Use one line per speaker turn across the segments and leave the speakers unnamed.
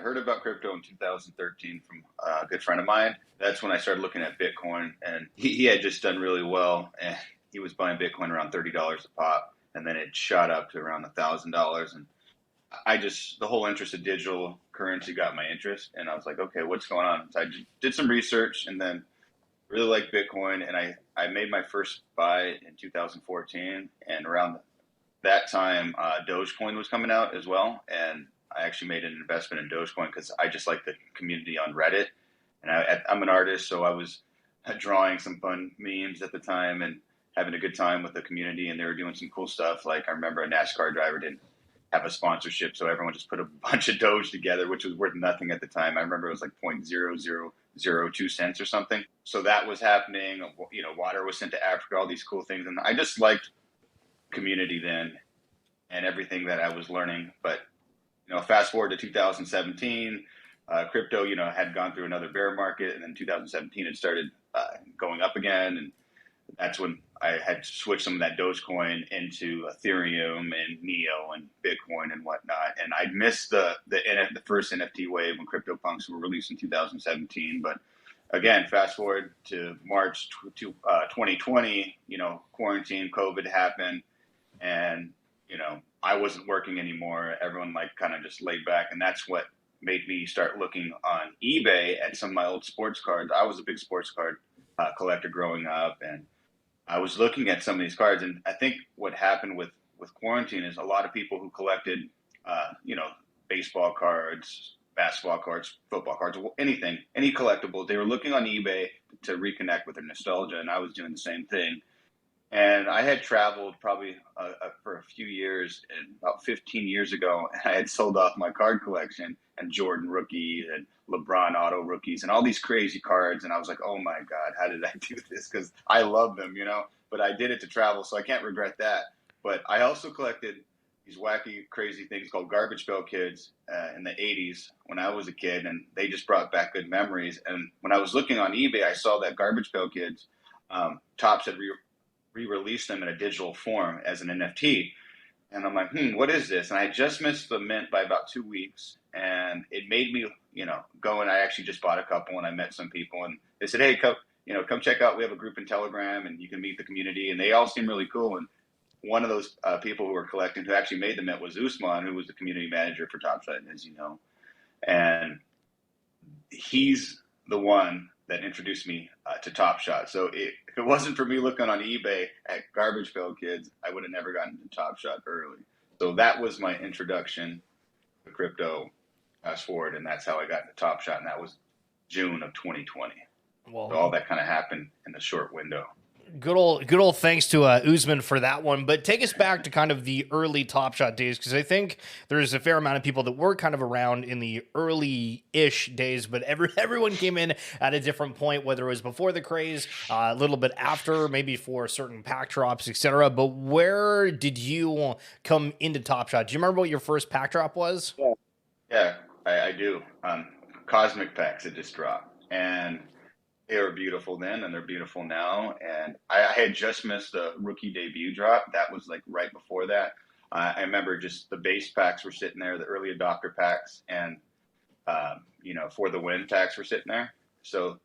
heard about crypto in 2013 from a good friend of mine. That's when I started looking at Bitcoin, and he had just done really well, and he was buying Bitcoin around $30 a pop, and then it shot up to around $1,000. And the whole interest of digital currency got my interest, and I was like, okay, what's going on? So I did some research, and then really liked Bitcoin, and I made my first buy in 2014, and around that time, Dogecoin was coming out as well, and I actually made an investment in Dogecoin because I just like the community on Reddit, and I'm an artist, so I was drawing some fun memes at the time and having a good time with the community, and they were doing some cool stuff. Like I remember a NASCAR driver didn't have a sponsorship, so everyone just put a bunch of Doge together, which was worth nothing at the time. I remember it was like 0.0002 cents or something. So that was happening. You know, water was sent to Africa, all these cool things, and I just liked community then and everything that I was learning. But you know, fast forward to 2017, crypto, you know, had gone through another bear market, and then 2017 it started going up again, and that's when I had switched some of that Dogecoin into Ethereum and Neo and Bitcoin and whatnot. And I missed the first NFT wave when CryptoPunks were released in 2017. But again, fast forward to March 2020, you know, quarantine, COVID happened, and you know, I wasn't working anymore. Everyone like kind of just laid back, and that's what made me start looking on eBay at some of my old sports cards. I was a big sports card collector growing up, and I was looking at some of these cards, and I think what happened with quarantine is a lot of people who collected, you know, baseball cards, basketball cards, football cards, anything, any collectibles, they were looking on eBay to reconnect with their nostalgia, and I was doing the same thing. And I had traveled probably for a few years, and about 15 years ago, and I had sold off my card collection and Jordan rookies and LeBron auto rookies and all these crazy cards. And I was like, oh my God, how did I do this? Because I love them, you know, but I did it to travel, so I can't regret that. But I also collected these wacky, crazy things called Garbage Pail Kids in the 80s when I was a kid, and they just brought back good memories. And when I was looking on eBay, I saw that Garbage Pail Kids, Topps had re-released them in a digital form as an NFT. And I'm like, what is this? And I just missed the mint by about 2 weeks. And it made me, you know, go, and I actually just bought a couple, and I met some people, and they said, hey, come check out. We have a group in Telegram, and you can meet the community. And they all seem really cool. And one of those people who were collecting, who actually made the mint, was Usman, who was the community manager for Topshot, as you know. And he's the one that introduced me to Top Shot. So if it wasn't for me looking on eBay at Garbage Pail Kids, I would have never gotten to Top Shot early. So that was my introduction to crypto. Fast forward, and that's how I got into Top Shot, and that was June of 2020. Well, so all that kind of happened in a short window.
Good old thanks to Usman for that one. But take us back to kind of the early Top Shot days, because I think there's a fair amount of people that were kind of around in the early-ish days, but everyone came in at a different point, whether it was before the craze, a little bit after, maybe for certain pack drops, etc. But where did you come into Top Shot? Do you remember what your first pack drop was?
Yeah, I do. Cosmic packs had just dropped, and they were beautiful then, and they're beautiful now. And I had just missed the rookie debut drop. That was like right before that. I remember just the base packs were sitting there, the early adopter packs, and you know, for the win packs were sitting there. So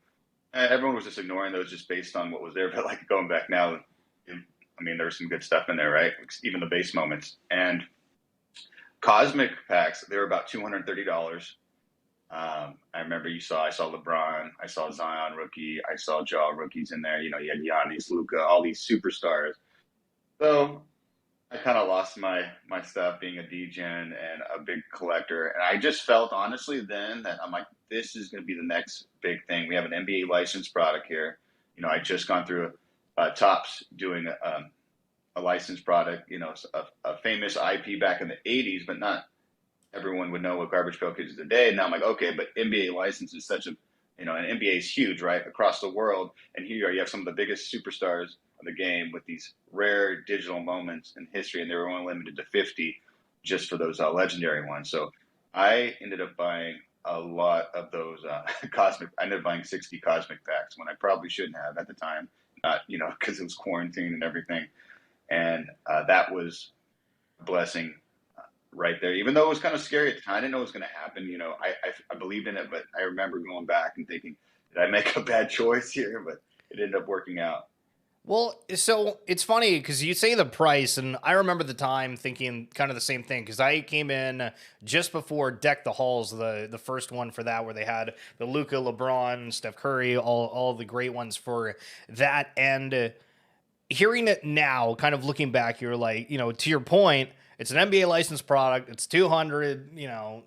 everyone was just ignoring those just based on what was there. But like going back now, I mean, there was some good stuff in there, right? Even the base moments. And Cosmic packs, they were about $230. I remember I saw LeBron, I saw Zion rookie, I saw Ja rookies in there. You know, you had Giannis, Luka, all these superstars. So I kind of lost my stuff being a degen and a big collector. And I just felt honestly then that I'm like, this is going to be the next big thing. We have an NBA licensed product here. You know, I just gone through Topps doing a licensed product, you know, a famous IP back in the 80s, but not everyone would know what Garbage Pail Kids is today. And now I'm like, okay, but NBA license is such a, you know, and NBA is huge, right, across the world. And here you have some of the biggest superstars of the game with these rare digital moments in history, and they were only limited to 50 just for those legendary ones. So I ended up buying a lot of those Cosmic. I ended up buying 60 Cosmic packs when I probably shouldn't have at the time, not, you know, because it was quarantine and everything. And that was a blessing right there. Even though it was kind of scary at the time, I didn't know it was going to happen. You know, I believed in it, but I remember going back and thinking, did I make a bad choice here? But it ended up working out.
Well, so it's funny because you say the price, and I remember the time thinking kind of the same thing because I came in just before Deck the Halls, the first one for that, where they had the Luca, LeBron, Steph Curry, all the great ones for that. And hearing it now, kind of looking back, you're like, to your point, it's an NBA licensed product. It's 200,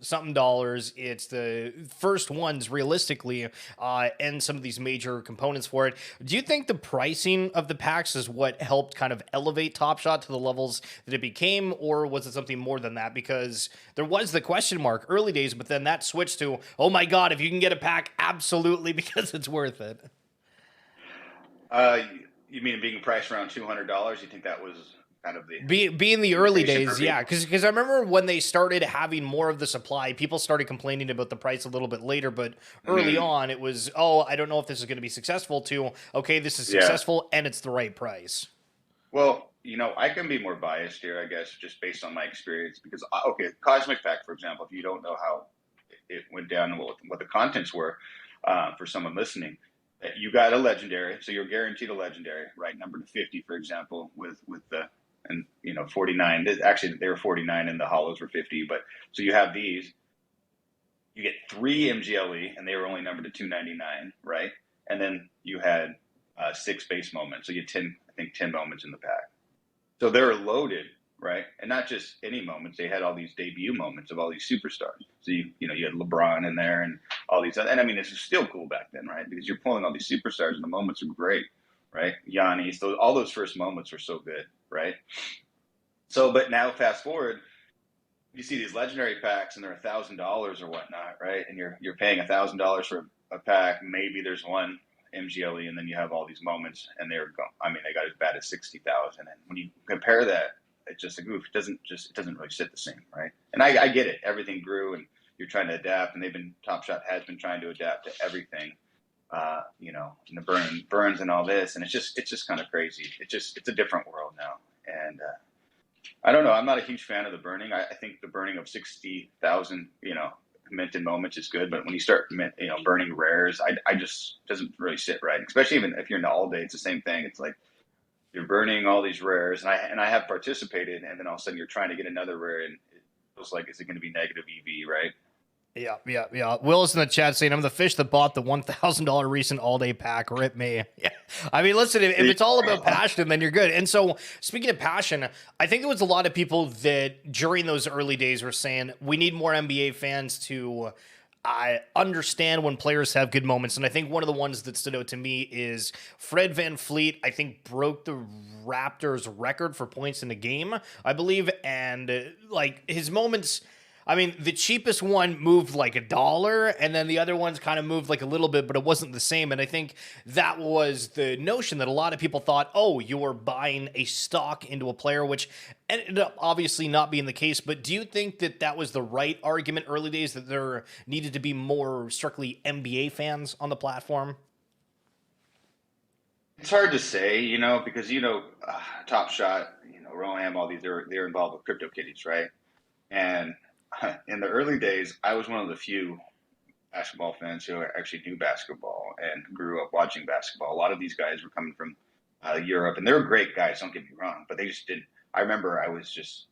something dollars. It's the first ones realistically, and some of these major components for it. Do you think the pricing of the packs is what helped kind of elevate Top Shot to the levels that it became, or was it something more than that? Because there was the question mark early days, but then that switched to, oh my God, if you can get a pack, absolutely, because it's worth it.
You mean being priced around $200? You think that was kind of
being the early days, yeah, because I remember when they started having more of the supply, people started complaining about the price a little bit later, but early on it was, oh, I don't know if this is going to be successful, to, okay, this is successful and it's the right price.
Well, I can be more biased here, I guess, just based on my experience, because, okay, Cosmic Pack, for example, if you don't know how it went down and what the contents were, for someone listening, you got a legendary, so you're guaranteed a legendary, right? Number to 50, for example, with the, and 49. Actually, they were 49 and the hollows were 50. But so you have these, you get 3 MGLE, and they were only numbered to 299, right? And then you had 6 base moments, so you had 10 moments in the pack. So they were loaded, right? And not just any moments; they had all these debut moments of all these superstars. So you had LeBron in there and all these, and I mean, it's still cool back then, right? Because you're pulling all these superstars, and the moments are great, right? Giannis, all those first moments were so good, right? So, but now fast forward, you see these legendary packs, and they're $1,000 or whatnot, right? And you're paying $1,000 for a pack. Maybe there's one MGLE, and then you have all these moments, and they're going. I mean, they got as bad as 60,000. And when you compare that, it's just a goof. It doesn't really sit the same, right? And I get it. Everything grew, and you're trying to adapt, and Top Shot has been trying to adapt to everything. And the burns and all this, and it's just kind of crazy. It's a different world now, and I don't know. I'm not a huge fan of the burning. I think the burning of 60,000, minted moments is good, but when you start, burning rares, I just doesn't really sit right. Especially even if you're in the all day, it's the same thing. It's like you're burning all these rares, and I have participated, and then all of a sudden you're trying to get another rare, and it feels like, is it going to be negative EV, right?
Yeah. Will's in the chat saying, I'm the fish that bought the $1,000 recent all-day pack. Rip me. Yeah. I mean, listen, if it's all about passion, then you're good. And so, speaking of passion, I think there was a lot of people that during those early days were saying, we need more NBA fans to understand when players have good moments. And I think one of the ones that stood out to me is Fred VanVleet, I think, broke the Raptors record for points in a game, I believe. And, his moments... I mean, the cheapest one moved like $1, and then the other ones kind of moved like a little bit, but it wasn't the same. And I think that was the notion that a lot of people thought, oh, you were buying a stock into a player, which ended up obviously not being the case. But do you think that that was the right argument early days, that there needed to be more strictly NBA fans on the platform?
It's hard to say, because, Top Shot, Roham, all these, they're involved with CryptoKitties, right? And in the early days, I was one of the few basketball fans who actually knew basketball and grew up watching basketball. A lot of these guys were coming from Europe, and they were great guys, don't get me wrong, but they just didn't. I remember I was just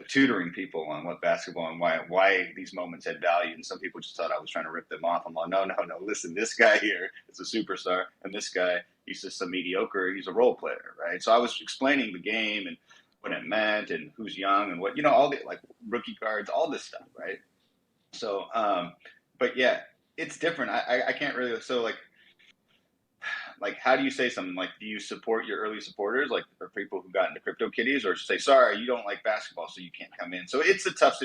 tutoring people on what basketball and why these moments had value, and some people just thought I was trying to rip them off. I'm like, no, listen, this guy here is a superstar, and this guy, he's just a mediocre, he's a role player, right? So I was explaining the game and what it meant and who's young and what, all the rookie cards, all this stuff, right? So, but yeah, it's different. I can't really, so how do you say something? Do you support your early supporters, or people who got into CryptoKitties, or say, sorry, you don't like basketball, so you can't come in? So it's a tough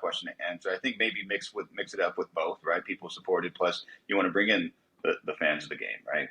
question to answer. I think maybe mix it up with both, right? People supported, plus you want to bring in the fans of the game, right?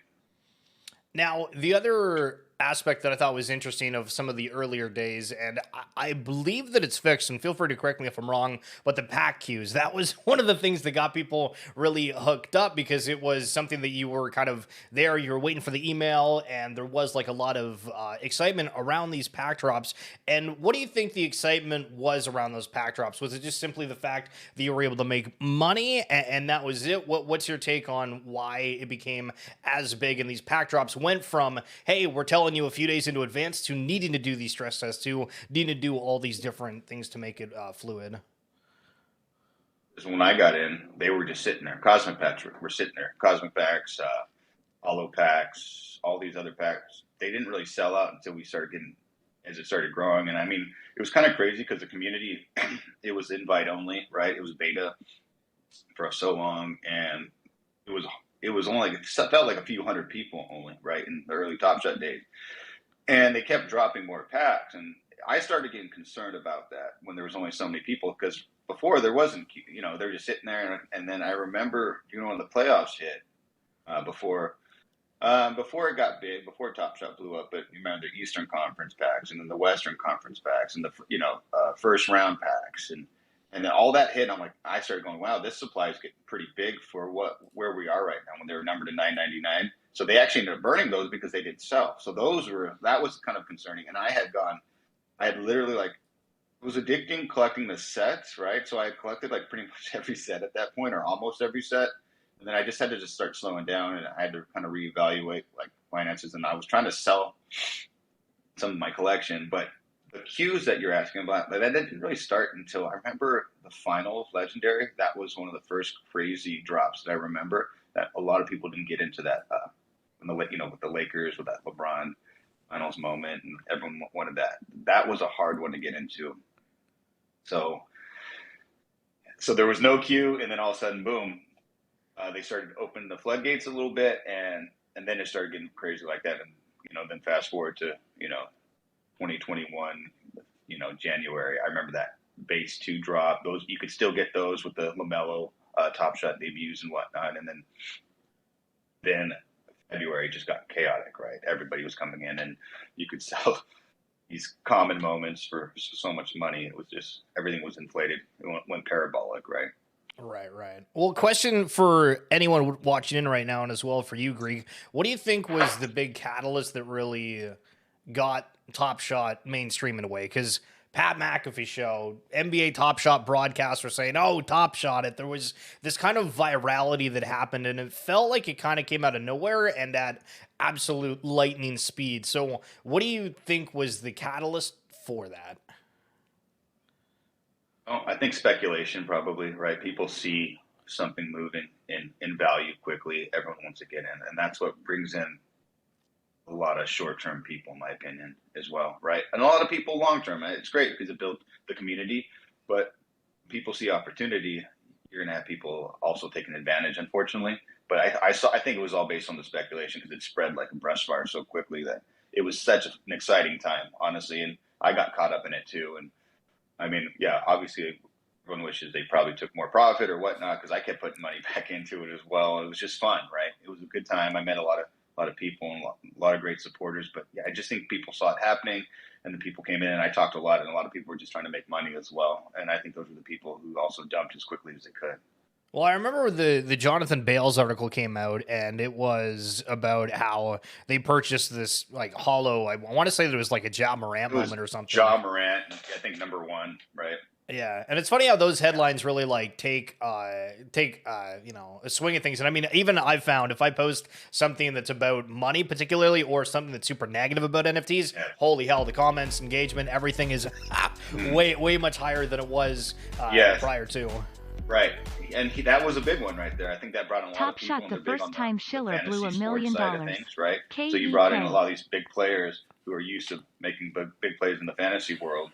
Now, the other aspect that I thought was interesting of some of the earlier days, and I believe that it's fixed, and feel free to correct me if I'm wrong, but the pack queues, that was one of the things that got people really hooked up, because it was something that you were kind of there, you were waiting for the email, and there was like a lot of excitement around these pack drops. And what do you think the excitement was around those pack drops? Was it just simply the fact that you were able to make money, and that was it? What's your take on why it became as big, and these pack drops went from, hey, we're telling you a few days into advance, to needing to do these stress tests, to needing to do all these different things to make it fluid?
Because when I got in, they were just sitting there. Cosmic packs were sitting there. Cosmic packs, hollow packs, all these other packs. They didn't really sell out until we started getting, as it started growing. And I mean, it was kind of crazy because the community, it was invite only, right? It was beta for so long, and it was only, it felt like a few hundred people only, right, in the early Top Shot days. And they kept dropping more packs, and I started getting concerned about that when there was only so many people, because before there wasn't, they were just sitting there. And then I remember, when the playoffs hit, before it got big, before Top Shot blew up, but you remember the Eastern Conference packs, and then the Western Conference packs, and the first round packs, and then all that hit. I'm like, I started going, wow, this supply is getting pretty big for where we are right now, when they were numbered to 999. So they actually ended up burning those because they didn't sell. So that was kind of concerning. And I had literally, like, it was addicting collecting the sets, right? So I had collected like pretty much every set at that point, or almost every set. And then I just had to start slowing down, and I had to kind of reevaluate like finances. And I was trying to sell some of my collection, but the cues that you're asking about, that didn't really start until I remember the finals legendary. That was one of the first crazy drops that I remember, that a lot of people didn't get into that, with the Lakers, with that LeBron finals moment, and everyone wanted that. That was a hard one to get into. So there was no queue, and then all of a sudden, boom, they started opening the floodgates a little bit, and then it started getting crazy like that. And then fast forward to 2021, January. I remember that base 2 drop. Those, you could still get those with the LaMelo Top Shot debuts and whatnot. And then February just got chaotic, right? Everybody was coming in, and you could sell these common moments for so much money. It was just, everything was inflated. It went parabolic, right?
Right. Well, question for anyone watching in right now, and as well for you, Greek. What do you think was the big catalyst that really got Top Shot mainstream in a way? Because Pat McAfee show, NBA Top Shot broadcasts were saying, "Oh, Top Shot it." There was this kind of virality that happened, and it felt like it kind of came out of nowhere and at absolute lightning speed. So, what do you think was the catalyst for that?
Oh, I think speculation, probably, right? People see something moving in value quickly. Everyone wants to get in, and that's what brings in a lot of short-term people, in my opinion, as well, right? And a lot of people long-term. It's great because it built the community, but people see opportunity. You're going to have people also taking advantage, unfortunately. But I think it was all based on the speculation, because it spread like a brush fire so quickly that it was such an exciting time, honestly. And I got caught up in it too. And I mean, yeah, obviously everyone wishes they probably took more profit or whatnot, because I kept putting money back into it as well. It was just fun, right? It was a good time. I met a lot of people and a lot of great supporters. But yeah, I just think people saw it happening, and the people came in, and I talked a lot, and a lot of people were just trying to make money as well. And I think those were the people who also dumped as quickly as they could.
Well, I remember the Jonathan Bales article came out, and it was about how they purchased this like hollow. I want to say there was like a Ja Morant moment or something.
Ja Morant, I think #1, right?
Yeah, and it's funny how those headlines really like take a swing at things. And I mean, even I've found if I post something that's about money particularly, or something that's super negative about NFTs, holy hell, the comments, engagement, everything is way much higher than it was prior to.
Right, and that was a big one right there. I think that brought in a lot
Top
of people.
Shot, the first time Schiller blew $1 million.
Things, right? So you brought in a lot of these big players who are used to making big plays in the fantasy world.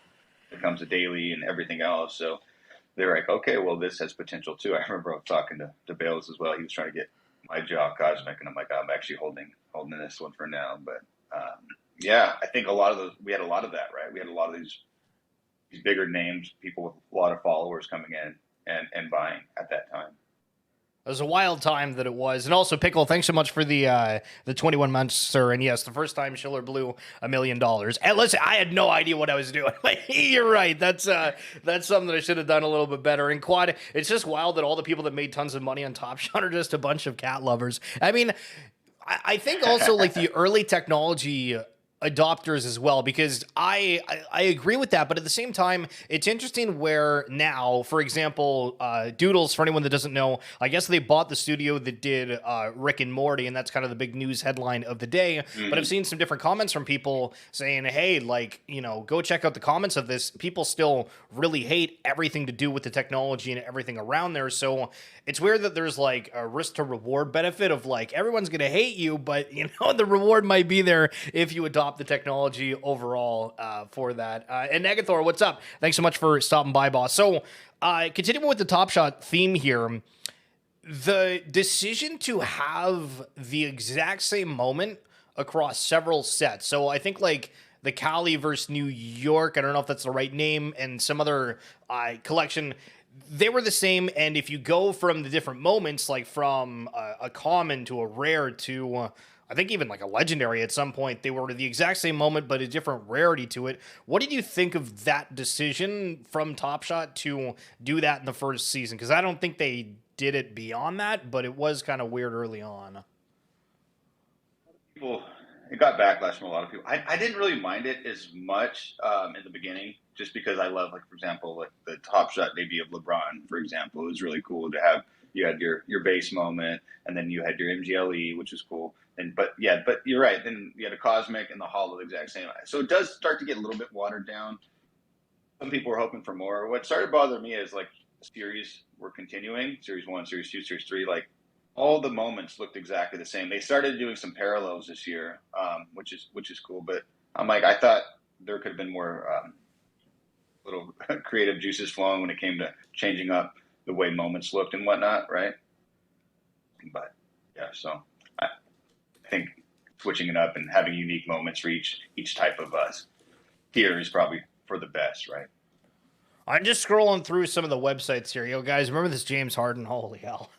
It comes to daily and everything else. So they're like, okay, well, this has potential too. I remember talking to Bales as well. He was trying to get my jaw cosmic, and I'm like, I'm actually holding this one for now. But yeah, I think we had a lot of that, right? We had a lot of these bigger names, people with a lot of followers coming in and buying at that time.
It was a wild time that it was. And also, Pickle, thanks so much for the 21 months, sir. And yes, the first time Schiller blew $1 million. And listen, I had no idea what I was doing. You're right. That's something that I should have done a little bit better. And Quad, it's just wild that all the people that made tons of money on Top Shot are just a bunch of cat lovers. I mean, I think also like the early technology adopters as well, because I agree with that, but at the same time, it's interesting where now, for example, Doodles, for anyone that doesn't know, I guess they bought the studio that did Rick and Morty, and that's kind of the big news headline of the day. Mm-hmm. But I've seen some different comments from people saying, hey, like, you know, go check out the comments of this. People still really hate everything to do with the technology and everything around there. So it's weird that there's like a risk to reward benefit of like, everyone's going to hate you, but you know, the reward might be there if you adopt the technology overall for that. And Negathor, what's up? Thanks so much for stopping by, boss. So continuing with the Top Shot theme here, the decision to have the exact same moment across several sets. So I think like the Cali versus New York, I don't know if that's the right name, and some other collection, they were the same. And if you go from the different moments, like from a common to a rare to I think even like a legendary at some point, they were the exact same moment, but a different rarity to it. What did you think of that decision from Top Shot to do that in the first season? Because I don't think they did it beyond that, but it was kind of weird early on.
People, it got backlash from a lot of people. I didn't really mind it as much in the beginning, just because I love, like, for example, like the Top Shot debut of LeBron, for example. It was really cool to have, you had your base moment, and then you had your MGLE, which was cool. But you're right. Then you had a Cosmic and the Hollow, the exact same. So it does start to get a little bit watered down. Some people were hoping for more. What started bothering me is like series were continuing, Series 1, Series 2, Series 3. Like all the moments looked exactly the same. They started doing some parallels this year, which is cool. But I'm like, I thought there could have been more little creative juices flowing when it came to changing up the way moments looked and whatnot, right? But yeah, so I think switching it up and having unique moments for each type of tier is probably for the best, right?
I'm just scrolling through some of the websites here. Yo, guys, remember this James Harden? Holy hell.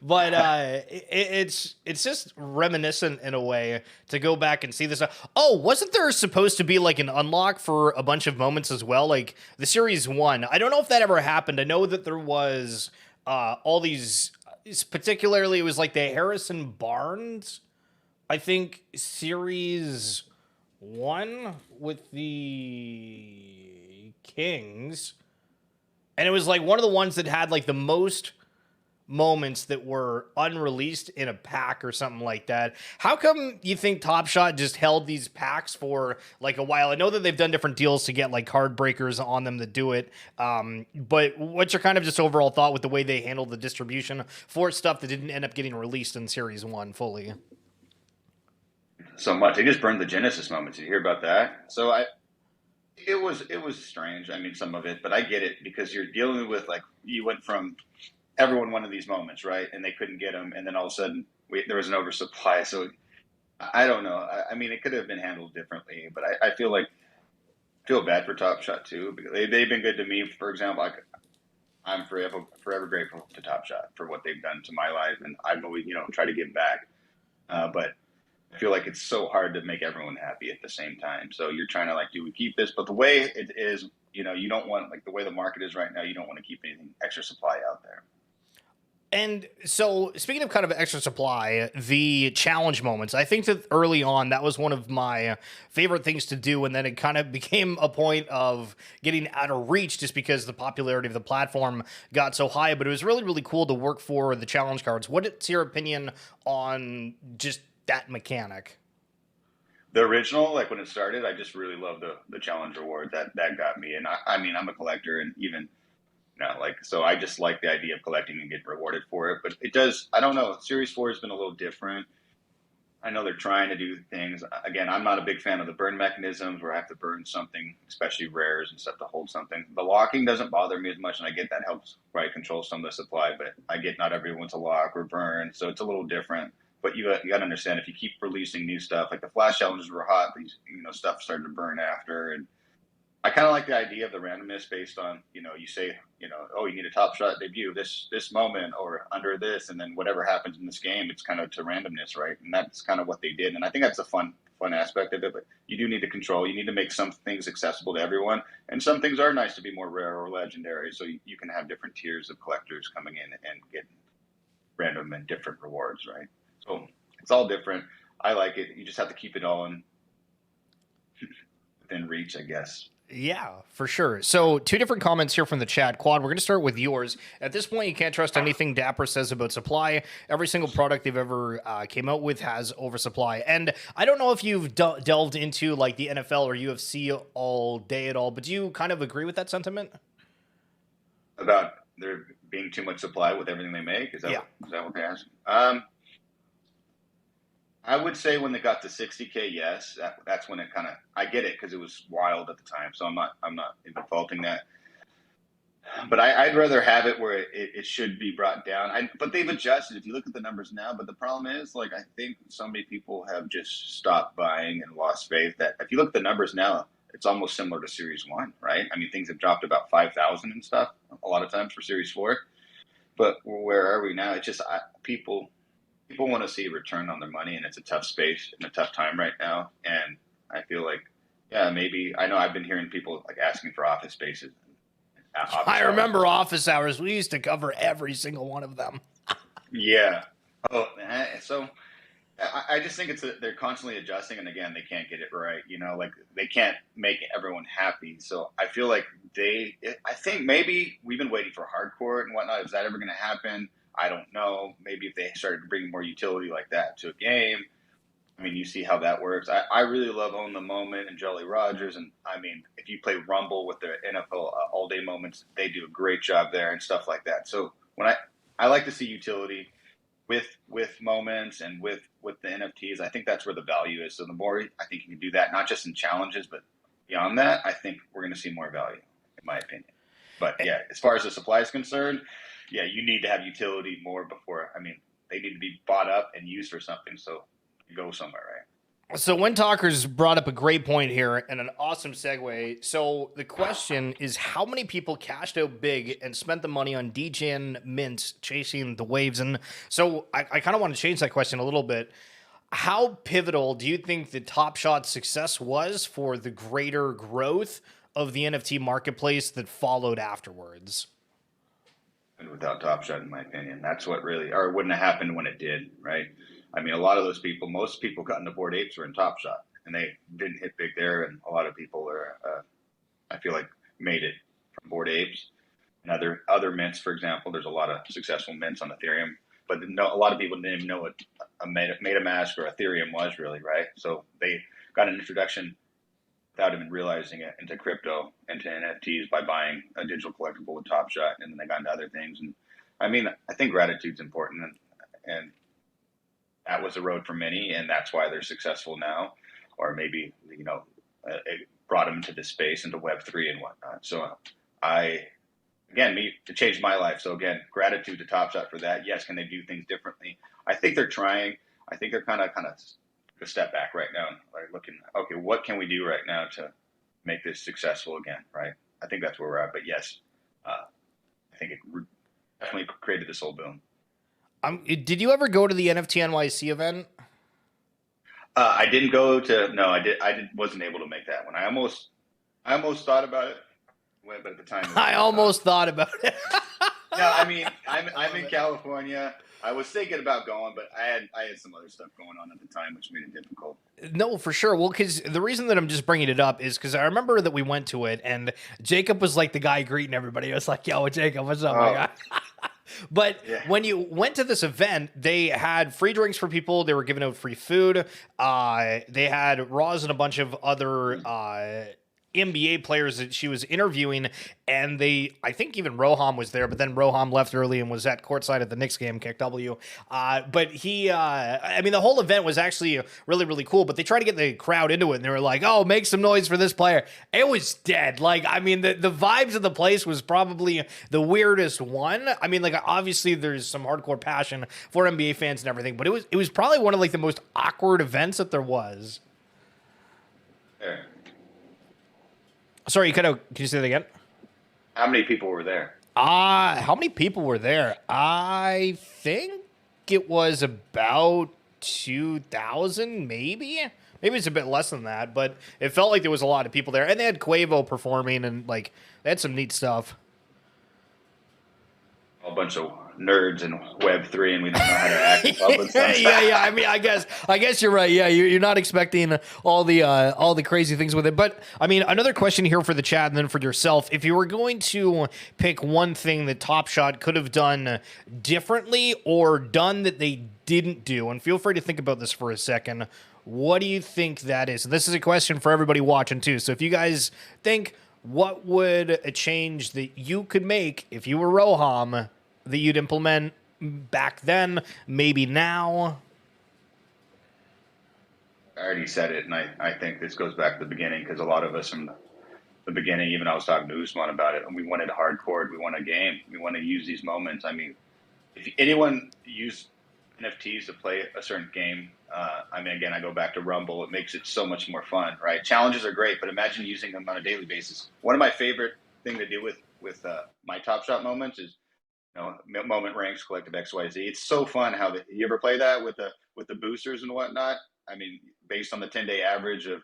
But it's just reminiscent in a way to go back and see this. Oh, wasn't there supposed to be like an unlock for a bunch of moments as well? Like the Series 1. I don't know if that ever happened. I know that there was all these, particularly it was like the Harrison Barnes, I think, Series 1 with the Kings, and it was like one of the ones that had like the most moments that were unreleased in a pack or something like that. How come you think Top Shot just held these packs for like a while? I know that they've done different deals to get like card breakers on them that do it, but what's your kind of just overall thought with the way they handled the distribution for stuff that didn't end up getting released in Series 1 fully?
So much. They just burned the Genesis moments. Did you hear about that? So it was strange. I mean, some of it, but I get it because you're dealing with like you went from everyone wanted these moments, right? And they couldn't get them, and then all of a sudden there was an oversupply. So I don't know. I mean, it could have been handled differently, but I feel bad for Top Shot too because they've been good to me. For example, I'm forever grateful to Top Shot for what they've done to my life, and I've always try to give back, but I feel like it's so hard to make everyone happy at the same time. So you're trying to like, do we keep this? But the way it is, you don't want, like the way the market is right now, you don't want to keep anything extra supply out there.
And so speaking of kind of extra supply, the challenge moments, I think that early on, that was one of my favorite things to do. And then it kind of became a point of getting out of reach just because the popularity of the platform got so high. But it was really, really cool to work for the challenge cards. What's your opinion on just that mechanic?
The original, like when it started, I just really loved the challenge reward. That got me. And I mean, I'm a collector, and even so I just like the idea of collecting and getting rewarded for it. But it does, I don't know, Series 4 has been a little different. I know they're trying to do things. Again, I'm not a big fan of the burn mechanisms where I have to burn something, especially rares and stuff to hold something. The locking doesn't bother me as much, and I get that helps, right, control some of the supply. But I get not everyone's a lock or burn, so it's a little different. But you got to understand, if you keep releasing new stuff, like the flash challenges were hot, but stuff started to burn after, and I kind of like the idea of the randomness based on, you say, oh, you need a Top Shot debut this moment or under this, and then whatever happens in this game, it's kind of to randomness, right? And that's kind of what they did. And I think that's a fun aspect of it, but you do need to control. You need to make some things accessible to everyone. And some things are nice to be more rare or legendary. So you can have different tiers of collectors coming in and get random and different rewards, right? So it's all different. I like it. You just have to keep it all within reach, I guess.
Yeah, for sure. So 2 different comments here from the chat. Quad, we're going to start with yours. At this point, you can't trust anything Dapper says about supply. Every single product they've ever came out with has oversupply. And I don't know if you've delved into like the NFL or UFC all day at all, but do you kind of agree with that sentiment?
About there being too much supply with everything they make? Is that what they're asking? I would say when they got to 60K, yes, that's when it kind of, I get it because it was wild at the time. So I'm not even faulting that. But I'd rather have it where it should be brought down. But they've adjusted. If you look at the numbers now, but the problem is, like, I think so many people have just stopped buying and lost faith. That if you look at the numbers now, it's almost similar to Series 1, right? I mean, things have dropped about 5,000 and stuff a lot of times for Series 4. But where are we now? It's just people want to see a return on their money, and it's a tough space and a tough time right now. And I feel like, maybe, I know I've been hearing people like asking for office spaces.
I remember office hours. We used to cover every single one of them.
Yeah. Oh, so I just think they're constantly adjusting, and again, they can't get it right. Like they can't make everyone happy. So I feel like I think maybe we've been waiting for hardcore and whatnot. Is that ever going to happen? I don't know. Maybe if they started bringing more utility like that to a game. I mean, you see how that works. I really love Own the Moment and Jolly Rogers. And, I mean, if you play Rumble with the NFL all-day moments, they do a great job there and stuff like that. So when I like to see utility with moments and with the NFTs, I think that's where the value is. So the more I think you can do that, not just in challenges, but beyond that, I think we're going to see more value, in my opinion. But, yeah, as far as the supply is concerned, yeah, you need to have utility more before. I mean, they need to be bought up and used for something, so you go somewhere, right?
So Wind Talkers brought up a great point here and an awesome segue. So the question is, how many people cashed out big and spent the money on DGen mints chasing the waves? And so I kind of want to change that question a little bit. How pivotal do you think the Top Shot success was for the greater growth of the NFT marketplace that followed afterwards?
Without Top Shot, in my opinion, that's what really, or it wouldn't have happened when it did, right? I mean, a lot of those people, most people got into Bored Apes were in Top Shot, and they didn't hit big there. And a lot of people are, I feel like, made it from Bored Apes and other mints. For example, there's a lot of successful mints on Ethereum, but a lot of people didn't even know what a MetaMask or Ethereum was really, right? So they got an introduction without even realizing it into crypto, into NFTs by buying a digital collectible with Top Shot, and then they got into other things. And I mean, I think gratitude's important, and that was a road for many, and that's why they're successful now, or maybe it brought them into this space, into Web3 and whatnot. So it changed my life. So again, gratitude to Top Shot for that. Yes, can they do things differently? I think they're trying. I think they're kind of a step back right now, like looking, okay, what can we do right now to make this successful again, right? I think that's where we're at. But yes, I think it definitely created this whole boom.
Did you ever go to the NFT NYC event?
I didn't go to. No, I did. Wasn't able to make that one. I almost thought about it, but at the time,
I almost thought about it.
No, I mean, I'm in California. I was thinking about going, but I had some other stuff going on at the time, which made it difficult.
No, for sure. Well, because the reason that I'm just bringing it up is because I remember that we went to it, and Jacob was like the guy greeting everybody. I was like, "Yo, Jacob, what's up, my guy?" But when you went to this event, they had free drinks for people. They were giving out free food. They had Roz and a bunch of other NBA players that she was interviewing, and I think even Roham was there, but then Roham left early and was at courtside at the Knicks game, kick W. But the whole event was actually really, really cool, but they tried to get the crowd into it, and they were like, oh, make some noise for this player. It was dead. Like, I mean, the vibes of the place was probably the weirdest one. I mean, like, obviously there's some hardcore passion for NBA fans and everything, but it was probably one of like the most awkward events that there was.
Yeah.
Sorry, you cut out. Can you say that again?
How many people were there?
How many people were there? I think it was about 2,000, maybe. Maybe it's a bit less than that, but it felt like there was a lot of people there. And they had Quavo performing, and like they had some neat stuff.
A bunch of nerds in Web3, and we don't know how to act in public.
Yeah. I mean, I guess you're right. Yeah, you're not expecting all the crazy things with it. But I mean, another question here for the chat, and then for yourself: if you were going to pick one thing that Top Shot could have done differently or done that they didn't do, and feel free to think about this for a second. What do you think that is? This is a question for everybody watching too. So if you guys think, what would a change that you could make if you were Roham that you'd implement back then, maybe now?
I already said it, and I think this goes back to the beginning, because a lot of us from the beginning, even I was talking to Usman about it, and we wanted hardcore, we want a game, we want to use these moments. I mean, if anyone used NFTs to play a certain game, I mean, again, I go back to Rumble. It makes it so much more fun, right? Challenges are great, but imagine using them on a daily basis. One of my favorite thing to do with my Top Shot moments is, moment ranks, collective XYZ. It's so fun how you ever play that with the boosters and whatnot. I mean, based on the 10-day average of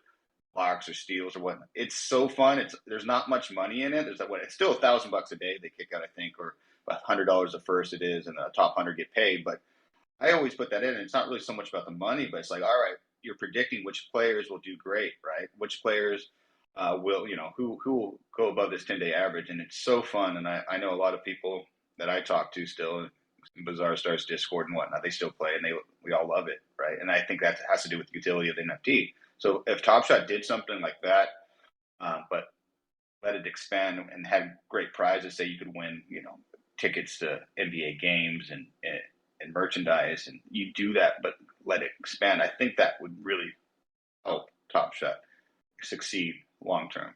blocks or steals or whatnot, it's so fun. There's not much money in it. It's still $1,000 a day they kick out, I think, or $100 a first it is, and the top 100 get paid, but I always put that in. And it's not really so much about the money, but it's like, all right, you're predicting which players will do great, right? Which players will, who will go above this 10-day average. And it's so fun. And I know a lot of people that I talk to still in Bazaar Stars Discord and whatnot, they still play, and we all love it, right? And I think that has to do with the utility of the NFT. So if Top Shot did something like that, but let it expand and had great prizes, say you could win, tickets to NBA games and merchandise, and you do that, but let it expand. I think that would really help Top Shot succeed long term.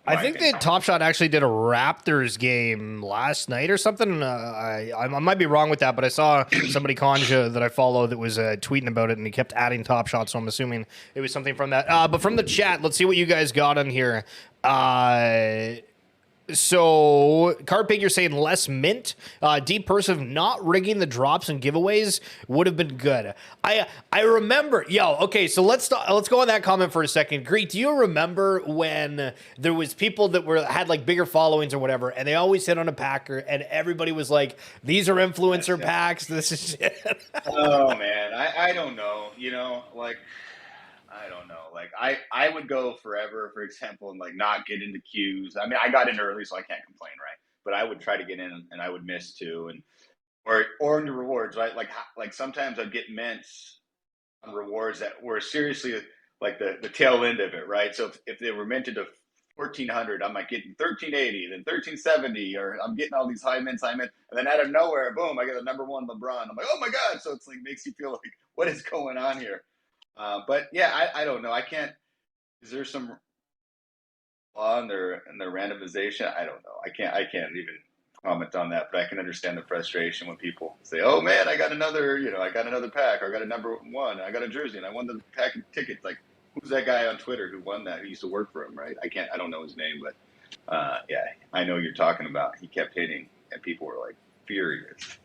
I think that Top Shot actually did a Raptors game last night or something. I might be wrong with that, but I saw somebody, Konja, that I follow, that was tweeting about it, and he kept adding Top Shot, so I'm assuming it was something from that. But from the chat, let's see what you guys got on here. So, Cardpig, you're saying less mint. Deep Persive, not rigging the drops and giveaways would have been good. I remember, okay, so let's go on that comment for a second. Greek, do you remember when there was people that had like bigger followings or whatever, and they always hit on a packer, and everybody was like, these are influencer packs, this is shit.
Oh, man, I don't know, I don't know. Like I would go forever, for example, and like not get into queues. I mean, I got in early, so I can't complain, right? But I would try to get in, and I would miss too, and or into rewards, right? Like sometimes I'd get mints on rewards that were seriously like the tail end of it, right? So if they were minted to 1,400, I'm like getting 1,380, then 1,370, or I'm getting all these high mints, and then out of nowhere, boom, I get a number one LeBron. I'm like, oh my god! So it's like makes you feel like, what is going on here? But yeah, I don't know. I can't. Is there some flaw in their randomization? I don't know. I can't even comment on that. But I can understand the frustration when people say, "Oh man, I got another pack, or I got a number one, I got a jersey, and I won the pack of tickets." Like, who's that guy on Twitter who won that? Who used to work for him, right? I don't know his name, but yeah, I know you're talking about. He kept hitting, and people were like furious.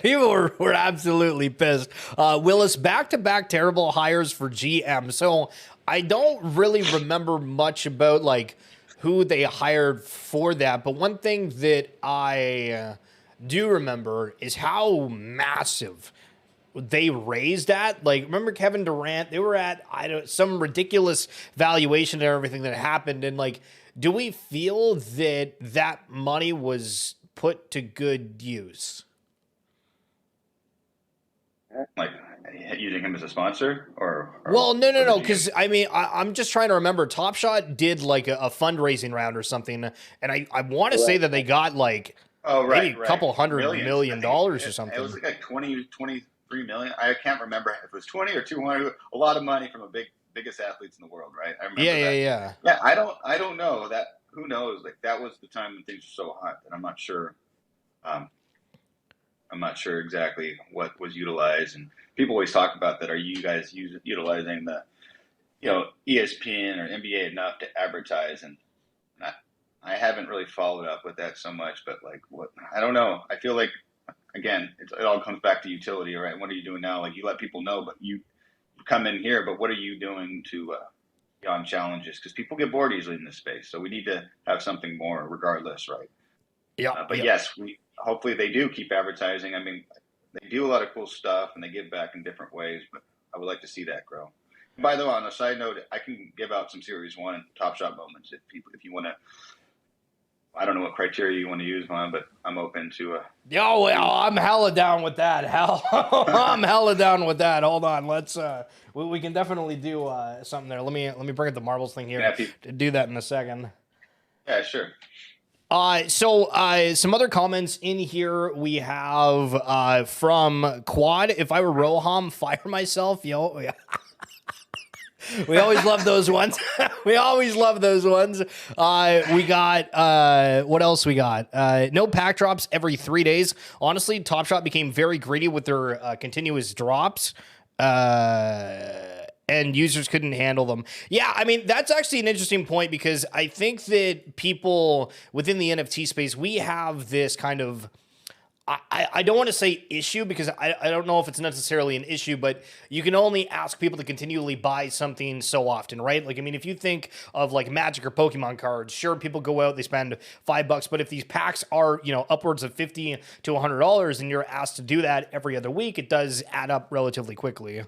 People were absolutely pissed. Willis, back-to-back terrible hires for GM. So I don't really remember much about like who they hired for that. But one thing that I do remember is how massive they raised at. Like, remember Kevin Durant? They were at some ridiculous valuation and everything that happened. And like, do we feel that money was put to good use?
Like using him as a sponsor, or
well, no. Because I mean, I'm just trying to remember. Top Shot did like a fundraising round or something, and I want to say that they got like maybe a couple $100 million or something.
It was like 23 million. I can't remember if it was 20 or 200. A lot of money from biggest athletes in the world, right? I remember that. Yeah. I don't know that. Who knows? Like that was the time when things were so hot, and I'm not sure. I'm not sure exactly what was utilized, and people always talk about that. Are you guys utilizing ESPN or NBA enough to advertise, and I haven't really followed up with that so much. But like, what I don't know. I feel like again, it all comes back to utility, right? What are you doing now? Like you let people know, but you come in here, but what are you doing to on challenges? Because people get bored easily in this space, so we need to have something more, regardless, right?
Yeah.
But yes, we hopefully they do keep advertising. I mean, they do a lot of cool stuff and they give back in different ways, but I would like to see that grow. By the way, on a side note, I can give out some Series 1 Top Shot moments if you want to. I don't know what criteria you want to use, man, but I'm open to.
I'm hella down with that. I'm hella down with that. Hold on, let's. We can definitely do something there. Let me bring up the marbles thing here. To do that in a second.
Yeah, sure.
So some other comments in here we have from Quad. If I were Roham, fire myself. Yo. We always love those ones. We always love those ones. We got, what else we got? No pack drops every 3 days. Honestly, Top Shot became very greedy with their continuous drops. And users couldn't handle them. Yeah, I mean, that's actually an interesting point because I think that people within the NFT space, we have this kind of, I don't want to say issue because I don't know if it's necessarily an issue, but you can only ask people to continually buy something so often, right? Like, I mean, if you think of like Magic or Pokemon cards, sure, people go out, they spend $5, but if these packs are, upwards of $50 to $100 and you're asked to do that every other week, it does add up relatively quickly.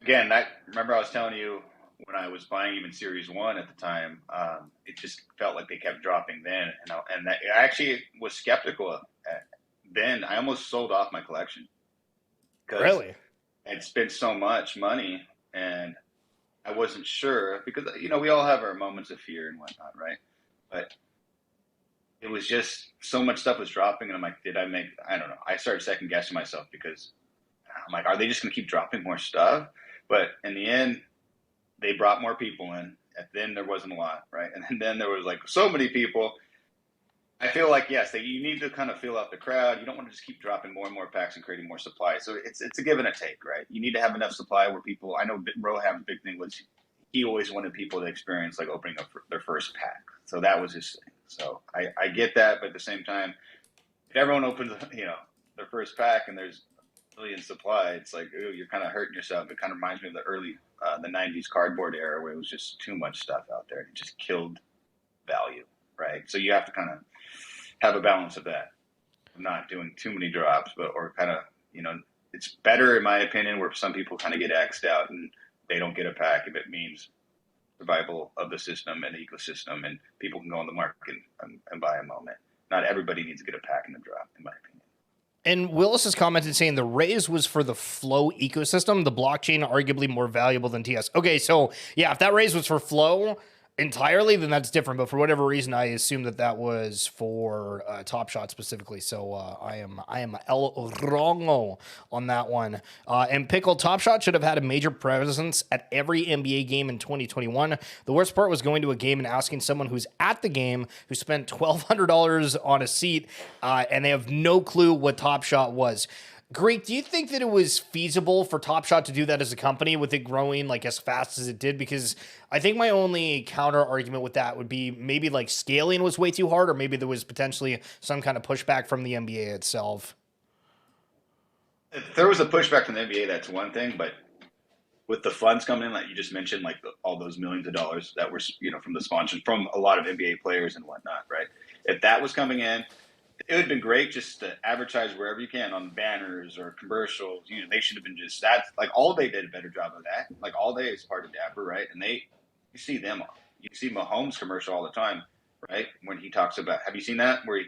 Again, remember I was telling you when I was buying even Series 1 at the time, it just felt like they kept dropping then. And I actually was skeptical then. I almost sold off my collection.
Really?
I'd spent so much money and I wasn't sure because, we all have our moments of fear and whatnot, right? But it was just so much stuff was dropping. And I'm like, I don't know. I started second guessing myself because I'm like, are they just going to keep dropping more stuff? But in the end, they brought more people in. And then there wasn't a lot, right? And then there was like so many people. I feel like, yes, you need to kind of feel out the crowd. You don't want to just keep dropping more and more packs and creating more supply. So it's a give and a take, right? You need to have enough supply where people, I know Roham's big thing was he always wanted people to experience like opening up their first pack. So that was his thing. So I get that, but at the same time, if everyone opens, their first pack and there's in supply, it's like, ooh, you're kind of hurting yourself. It kind of reminds me of the early, the 90s cardboard era where it was just too much stuff out there. It just killed value, right? So you have to kind of have a balance of that. Not doing too many drops, or kind of, it's better in my opinion where some people kind of get X'd out and they don't get a pack if it means survival of the system and the ecosystem and people can go on the market and buy a moment. Not everybody needs to get a pack in the drop, in my opinion.
And Willis has commented saying the raise was for the flow ecosystem, the blockchain arguably more valuable than TS. Okay, so yeah, if that raise was for flow entirely, then that's different. But for whatever reason, I assume that was for Top Shot specifically. So I am el wrongo on that one. And Pickle, Top Shot should have had a major presence at every NBA game in 2021. The worst part was going to a game and asking someone who's at the game who spent $1,200 on a seat and they have no clue what Top Shot was. Greek, do you think that it was feasible for Top Shot to do that as a company with it growing like as fast as it did? Because I think my only counter argument with that would be maybe like scaling was way too hard, or maybe there was potentially some kind of pushback from the NBA itself.
If there was a pushback from the NBA, that's one thing, but with the funds coming in, like you just mentioned, like all those millions of dollars that were, from the sponsor, from a lot of NBA players and whatnot, right? If that was coming in, it would have been great just to advertise wherever you can on banners or commercials. They should have been just that. Like All Day did a better job of that. Like All Day is part of Dapper, right? And you see them. You see Mahomes commercial all the time, right? When he talks about, have you seen that? Where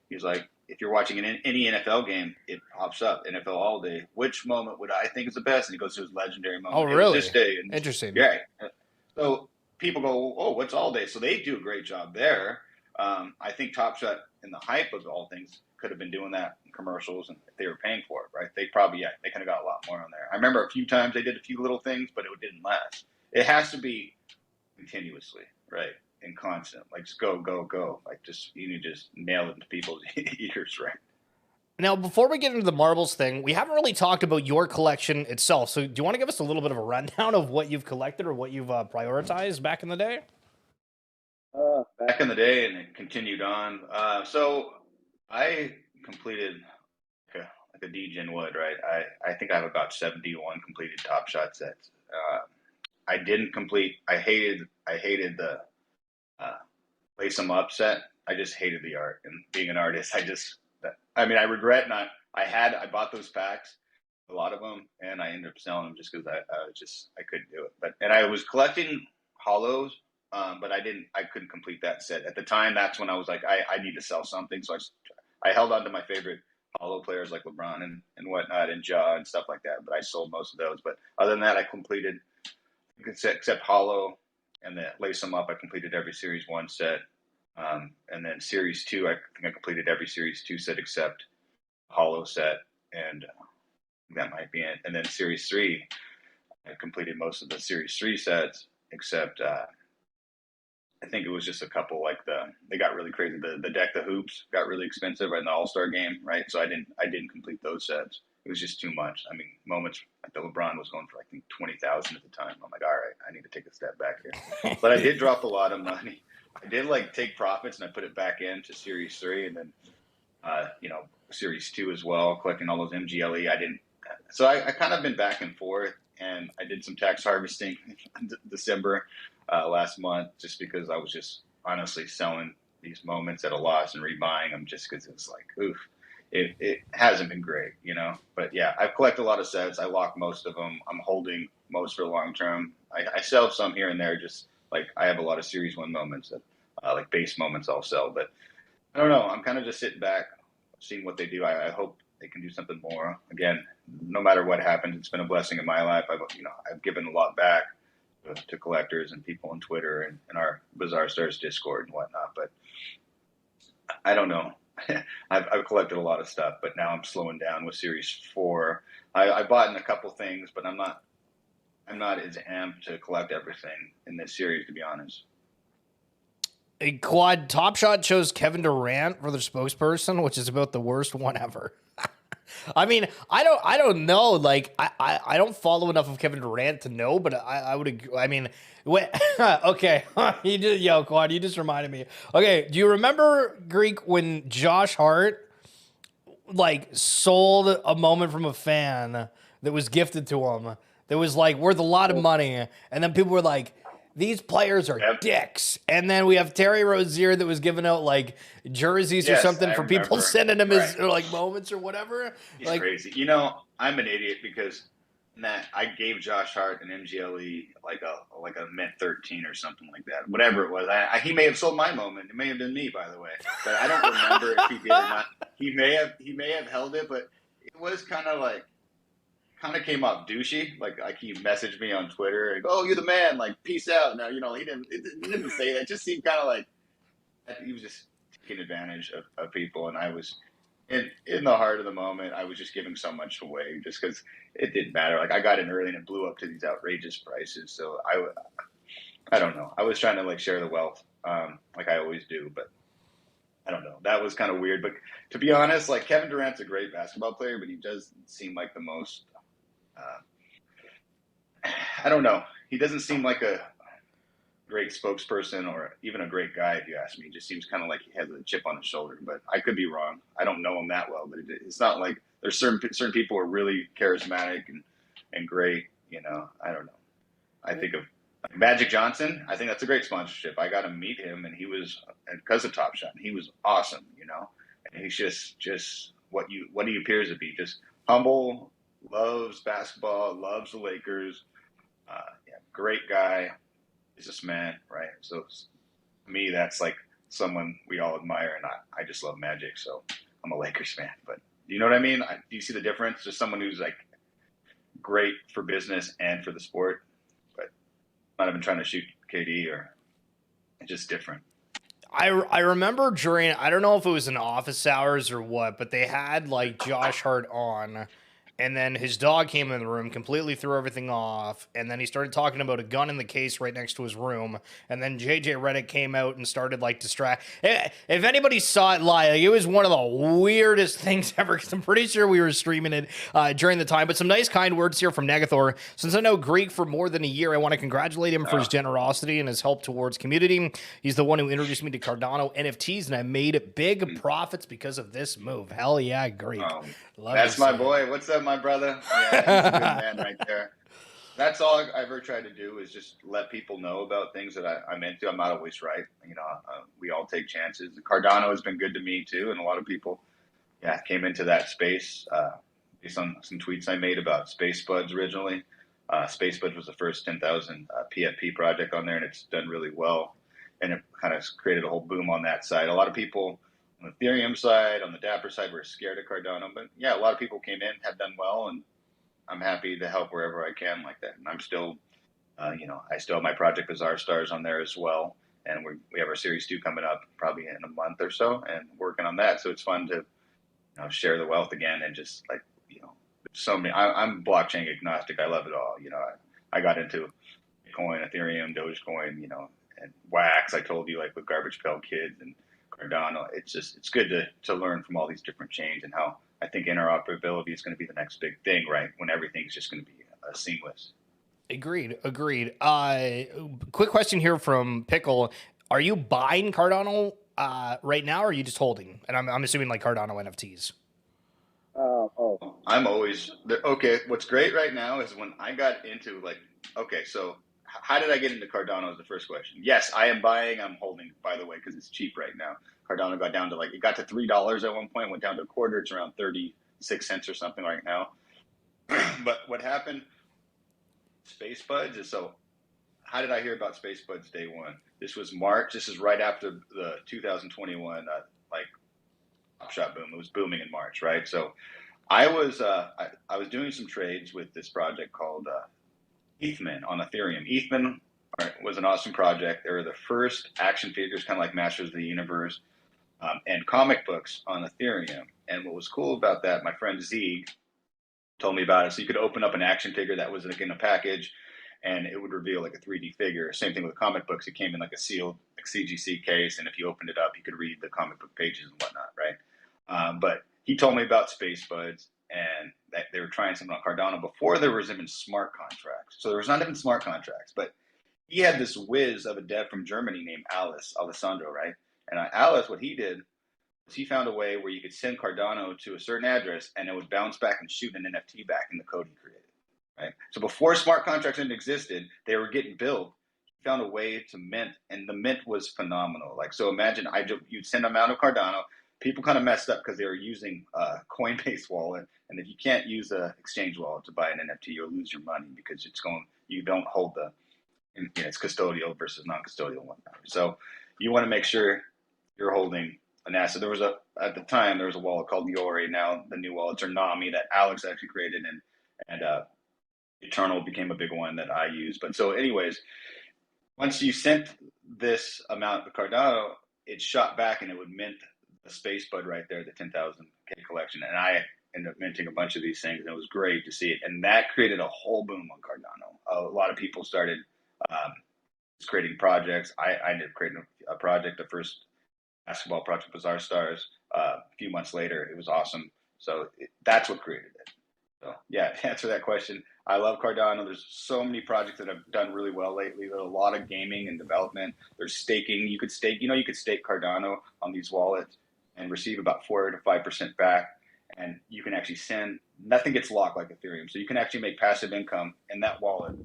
he's like, if you're watching any NFL game, it pops up NFL All Day. Which moment would I think is the best? And he goes to his legendary moment.
Oh, really?
This day. And
interesting.
Yeah. So people go, oh, what's All Day? So they do a great job there. I think Top Shot, in the hype of all things, could have been doing that in commercials, and if they were paying for it, right? They probably, they could have got a lot more on there. I remember a few times they did a few little things, but it didn't last. It has to be continuously, right, and constant. Like just go. Like you need to just nail it into people's ears, right?
Now, before we get into the marbles thing, we haven't really talked about your collection itself. So, do you want to give us a little bit of a rundown of what you've collected or what you've prioritized back in the day?
Back in the day, and it continued on. So I completed like a DGen would, right? I think I have about 71 completed Top Shot sets. I didn't complete. I hated the lace 'em up set. I just hated the art, and being an artist, I mean, I regret not. I bought those packs, a lot of them, and I ended up selling them just because I couldn't do it. And I was collecting hollows, but I couldn't complete that set at the time. That's when I was like, I need to sell something. So I held on to my favorite hollow players like LeBron and whatnot, and Ja and stuff like that. But I sold most of those. But other than that, I completed, except hollow and the lace them up. I completed every Series 1 set. And then Series 2, I think I completed every Series 2 set except hollow set, and that might be it. And then Series 3, I completed most of the Series 3 sets except I think it was just a couple. Like they got really crazy. The deck, the hoops got really expensive in the All-Star game, right? So I didn't complete those sets. It was just too much. I mean, moments like the LeBron was going for I think 20,000 at the time. I'm like, all right, I need to take a step back here. But I did drop a lot of money. I did like take profits and I put it back into Series 3 and then Series 2 as well, collecting all those MGLE. So I kind of been back and forth, and I did some tax harvesting in December last month just because I was just honestly selling these moments at a loss and rebuying them just because it's like, oof, it hasn't been great, But yeah, I've collected a lot of sets. I lock most of them. I'm holding most for the long term. I sell some here and there, just like I have a lot of Series 1 moments that like base moments I'll sell, but I don't know. I'm kind of just sitting back, seeing what they do. I hope they can do something more. Again, no matter what happens, it's been a blessing in my life. I've given a lot back to collectors and people on Twitter and our Bizarre Stars Discord and whatnot. But I don't know. I've collected a lot of stuff, but now I'm slowing down with Series 4. I bought in a couple things, but I'm not as amped to collect everything in this series, to be honest.
A Quad Top Shot chose Kevin Durant for their spokesperson, which is about the worst one ever. I mean, I don't know. Like, I don't follow enough of Kevin Durant to know, but I would agree. I mean, okay. Quad, you just reminded me. Okay. Do you remember, Greek, when Josh Hart, like, sold a moment from a fan that was gifted to him that was, like, worth a lot of money, and then people were like, these players are dicks. And then we have Terry Rozier that was giving out like jerseys or something for people sending him his like moments or whatever.
He's crazy. I'm an idiot because I gave Josh Hart an MGLE like a Mint 13 or something like that. Whatever it was. He may have sold my moment. It may have been me, by the way. But I don't remember if he did or not. He may have held it, but it was kind of came off douchey. Like he messaged me on Twitter and oh, you're the man, like peace out. Now, he didn't say that. It just seemed kind of like he was just taking advantage of people. And I was in the heart of the moment, I was just giving so much away just because it didn't matter. Like I got in early and it blew up to these outrageous prices. So I don't know. I was trying to like share the wealth, like I always do, but I don't know. That was kind of weird. But to be honest, like Kevin Durant's a great basketball player, but he does seem like the most, I don't know. He doesn't seem like a great spokesperson or even a great guy, if you ask me. He just seems kind of like he has a chip on his shoulder, but I could be wrong. I don't know him that well, but it's not like there's certain people who are really charismatic and great. I don't know. I think of Magic Johnson. I think that's a great sponsorship. I got to meet him, and he was because of Top Shot. And he was awesome, And he's just what he appears to be, just humble, loves basketball, loves the Lakers. Great guy, businessman, right? So to me, that's like someone we all admire, and I just love Magic, so I'm a Lakers fan. But you know what I mean? Do you see the difference? Just someone who's like great for business and for the sport, but not even trying to shoot KD or just different.
I remember during, I don't know if it was in office hours or what, but they had like Josh Hart on, And then his dog came in the room, completely threw everything off. And then he started talking about a gun in the case right next to his room. And then JJ Redick came out and started like distract. If anybody saw it live, like, it was one of the weirdest things ever. Because I'm pretty sure we were streaming it during the time. But some nice, kind words here from Negathor. Since I know Greek for more than a year, I want to congratulate him for his generosity and his help towards community. He's the one who introduced me to Cardano NFTs, and I made big profits because of this move. Hell yeah, Greek.
That's my boy. What's up, my brother? Yeah, he's a good man right there. That's all I've ever tried to do is just let people know about things that I'm into. I'm not always right. We all take chances. Cardano has been good to me too, and a lot of people, came into that space based on some tweets I made about Space Buds originally. Space Buds was the first 10,000 PFP project on there, and it's done really well. And it kind of created a whole boom on that side. A lot of people on the Ethereum side, on the Dapper side, were scared of Cardano. But yeah, a lot of people came in, have done well, and I'm happy to help wherever I can like that. And I'm still, I still have my project Bizarre Stars on there as well. And we have our Series 2 coming up probably in a month or so and working on that. So it's fun to share the wealth again and just so many. I'm blockchain agnostic. I love it all. I got into Bitcoin, Ethereum, Dogecoin, and Wax. I told you, like with Garbage Pail Kids and Cardano. It's good to learn from all these different chains and how I think interoperability is going to be the next big thing, right? When everything's just going to be seamless.
Agreed. Quick question here from Pickle. Are you buying Cardano right now, or are you just holding? And I'm assuming like Cardano NFTs.
I'm always okay. What's great right now is when I got into so how did I get into Cardano is the first question. Yes, I am buying. I'm holding, by the way, because it's cheap right now. Cardano got down to it got to $3 at one point, went down to a quarter. It's around 36 cents or something right now. But what happened, Space Buds, is how did I hear about Space Buds day one? This was March. This is right after the 2021 Top Shot boom. It was booming in March, right? So I was doing some trades with this project called Ethman on Ethereum. Ethman was an awesome project. They were the first action figures, kind of like Masters of the Universe, and comic books on Ethereum. And what was cool about that, my friend Zeeg told me about it. So you could open up an action figure that was in a package, and it would reveal like a 3D figure. Same thing with comic books. It came in like a sealed CGC case, and if you opened it up, you could read the comic book pages and whatnot, right? But he told me about Space Buds, and that they were trying something on Cardano before there was even smart contracts. So there was not even smart contracts, but he had this whiz of a dev from Germany named Alessandro, right? And Alice, what he did was he found a way where you could send Cardano to a certain address and it would bounce back and shoot an NFT back in the code he created, right? So before smart contracts even existed, they were getting built. He found a way to mint, and the mint was phenomenal. So imagine you'd send them out of Cardano. People kind of messed up because they were using a Coinbase wallet, and if you can't use an exchange wallet to buy an NFT, you'll lose your money because you don't hold it's custodial versus non-custodial and whatnot. So you want to make sure you're holding an asset. At the time there was a wallet called Yori. Now the new wallets are Nami that Alex actually created, and Eternal became a big one that I use. But so anyways, once you sent this amount of Cardano, it shot back and it would mint the Space Bud right there, the 10,000K collection. And I ended up minting a bunch of these things, and it was great to see it. And that created a whole boom on Cardano. A lot of people started creating projects. I ended up creating a project, the first basketball project, Bizarre Stars. A few months later, it was awesome. So that's what created it. So yeah, to answer that question, I love Cardano. There's so many projects that have done really well lately. There's a lot of gaming and development. There's staking. You could stake Cardano on these wallets and receive about 4 to 5% back. And you can actually nothing gets locked like Ethereum. So you can actually make passive income in that wallet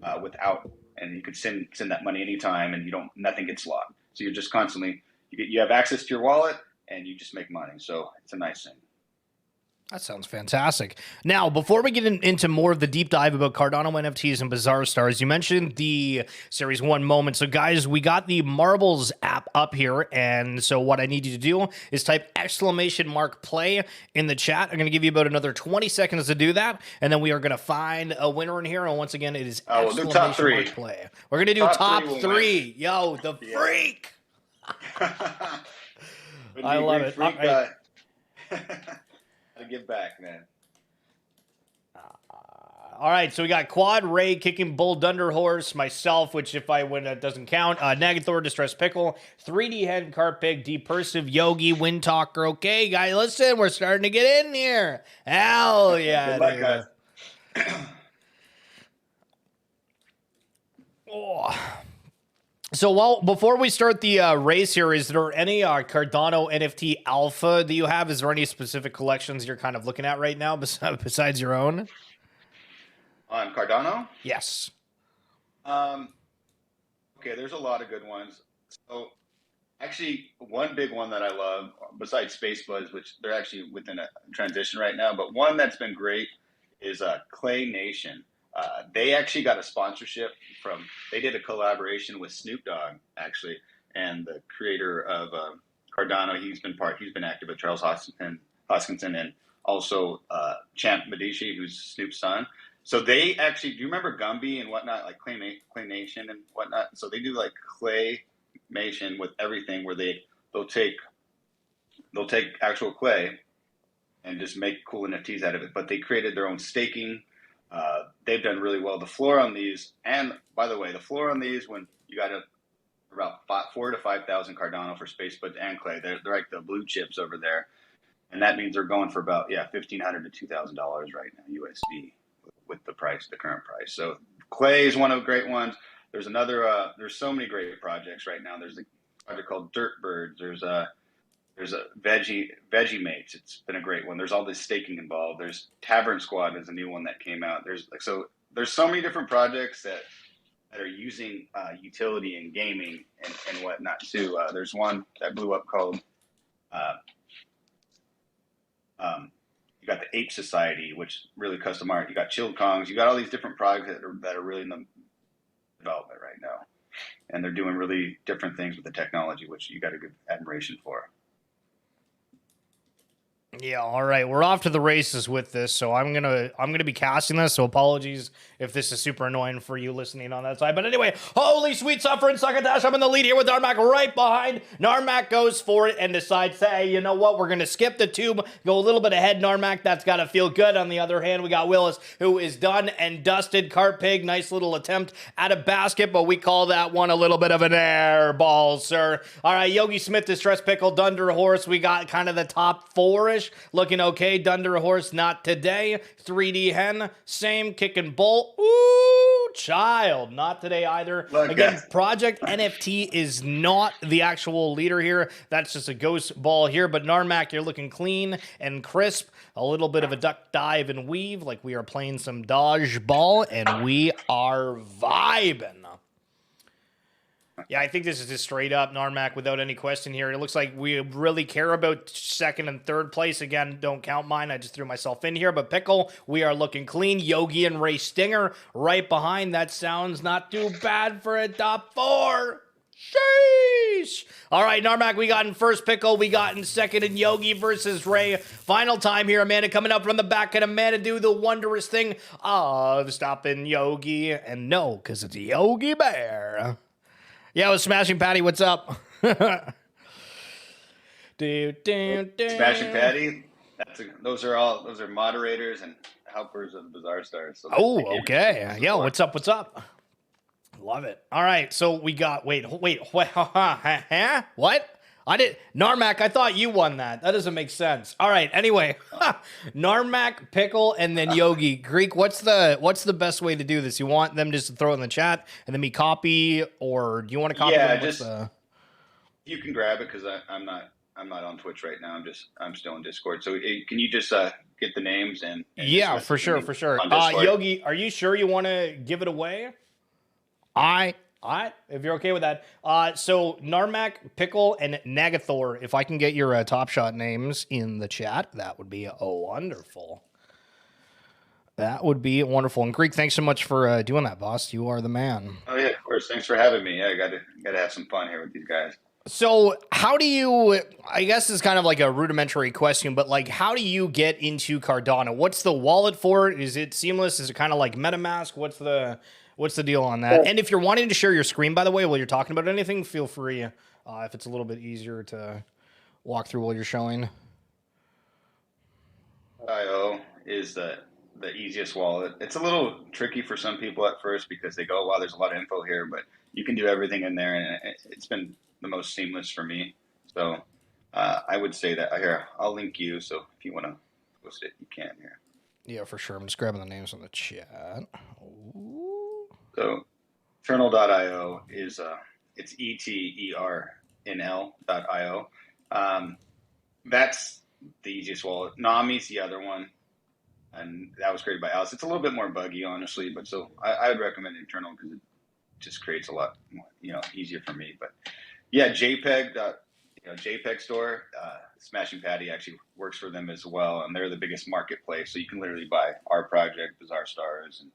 and you can send that money anytime, and nothing gets locked. So you're just constantly, you have access to your wallet and you just make money. So it's a nice thing.
That sounds fantastic. Now, before we get into more of the deep dive about Cardano NFTs and Bizarre Stars, you mentioned the Series 1 moment. So, guys, we got the Marbles app up here, and so what I need you to do is type !play in the chat. I'm going to give you about another 20 seconds to do that, and then we are going to find a winner in here, and once again, it is
we'll do top three.
!play. We're going to do top three. Yo, the freak! I love it.
To give back, man.
All right, so we got Quad, Ray, Kicking Bull, Dunder Horse, myself, which if I win, that doesn't count. Nagathor, Distressed Pickle, 3D Hen, Carpig, Depursive, Yogi, Wind Talker. Okay, guys, listen, we're starting to get in here. Hell yeah,
Good luck,
dude. Oh. So, before we start the race here, is there any Cardano NFT alpha that you have? Is there any specific collections you're kind of looking at right now besides your own?
On Cardano?
Yes.
Okay, there's a lot of good ones. So, actually, one big one that I love, besides Space Buds, which they're actually within a transition right now, but one that's been great is Clay Nation. They actually got a sponsorship they did a collaboration with Snoop Dogg, actually, and the creator of Cardano, he's been active with Charles Hoskinson and also Champ Medici, who's Snoop's son. So they actually, do you remember Gumby and whatnot, like Clay Nation and whatnot? So they do like Clay Nation with everything where they'll take actual clay and just make cool NFTs out of it. But they created their own staking. They've done really well. The floor on these, and by the way, the floor on these, when you got about 4,000 to 5,000 Cardano for Space Buds and Clay, they're like the blue chips over there, and that means they're going for about $1,500 to $2,000 right now USD with the current price. So Clay is one of the great ones. There's another. There's so many great projects right now. There's a project called Dirt Birds. There's a Veggie Mates. It's been a great one. There's all this staking involved. There's Tavern Squad is a new one that came out. There's so many different projects that are using utility in gaming and whatnot too. There's one that blew up called you got the Ape Society, which really custom art. You got Chilled Kongs. You got all these different projects that are really in the development right now, and they're doing really different things with the technology, which you got a good admiration for.
Yeah, all right. We're off to the races with this, so I'm gonna be casting this. So apologies if this is super annoying for you listening on that side. But anyway, holy sweet suffering succotash! I'm in the lead here with Narmac right behind. Narmac goes for it and decides, hey, you know what? We're gonna skip the tube, go a little bit ahead. Narmac, that's gotta feel good. On the other hand, we got Willis, who is done and dusted. Carpig, nice little attempt at a basket, but we call that one a little bit of an air ball, sir. All right, Yogi Smith, Distress Pickle, Dunder Horse. We got kind of the top four-ish. Looking okay. Dunder Horse, not today. 3D Hen, same. Kicking Bull. Ooh, child, not today either. Again, Project NFT is not the actual leader here. That's just a ghost ball here. But Narmac, you're looking clean and crisp. A little bit of a duck dive and weave, like we are playing some dodge ball, and we are vibing. Yeah, I think this is just straight up Narmac without any question here. It looks like we really care about second and third place. Again, don't count mine. I just threw myself in here. But Pickle, we are looking clean. Yogi and Ray Stinger right behind. That sounds not too bad for a top four. Sheesh. All right, Narmac, we got in first. Pickle, we got in second. And Yogi versus Ray. Final time here. Amanda coming up from the back. Can Amanda do the wondrous thing of stopping Yogi? And no, because it's Yogi Bear. Yeah, I was Smashing Patty. What's up?
Smashing Patty. Those are moderators and helpers of Bizarre Stars. So
okay. Yeah, what's up? What's up? Love it. All right, so we got. Wait. What? Huh? What? Narmac, I thought you won that. That doesn't make sense. All right, anyway. Narmac, Pickle, and then Yogi. Greek, what's the best way to do this? You want them just to throw it in the chat and then me copy, or do you want to copy them?
You can grab it because I'm not on Twitch right now. I'm still in Discord. So can you just get the names and
yeah, for sure. Yogi, are you sure you want to give it away? All right, if you're okay with that. So Narmac, Pickle, and Nagathor, if I can get your Top Shot names in the chat, that would be wonderful. That would be wonderful. And Greek, thanks so much for doing that, boss. You are the man.
Oh, yeah, of course. Thanks for having me. Yeah, I got to have some fun here with these guys.
So how do you, I guess it's kind of like a rudimentary question, but like, how do you get into Cardano? What's the wallet for it? Is it seamless? Is it kind of like MetaMask? What's the deal on that? And if you're wanting to share your screen, by the way, while you're talking about anything, feel free if it's a little bit easier to walk through while you're showing.
IO is the the easiest wallet. It's a little tricky for some people at first because they go, wow, there's a lot of info here, but you can do everything in there, and it's been the most seamless for me. So I would say that here, I'll link you. So if you want to post it, you can here.
Yeah, for sure. I'm just grabbing the names on the chat. Ooh.
So Eternal.io is it's ETERNL.io. That's the easiest wallet. Nami's the other one, and that was created by Alice. It's a little bit more buggy, honestly, but so I would recommend Eternal because it just creates a lot more, easier for me. But yeah, JPEG. JPEG store. Smashing Patty actually works for them as well, and they're the biggest marketplace. So you can literally buy our project, Bizarre Stars, and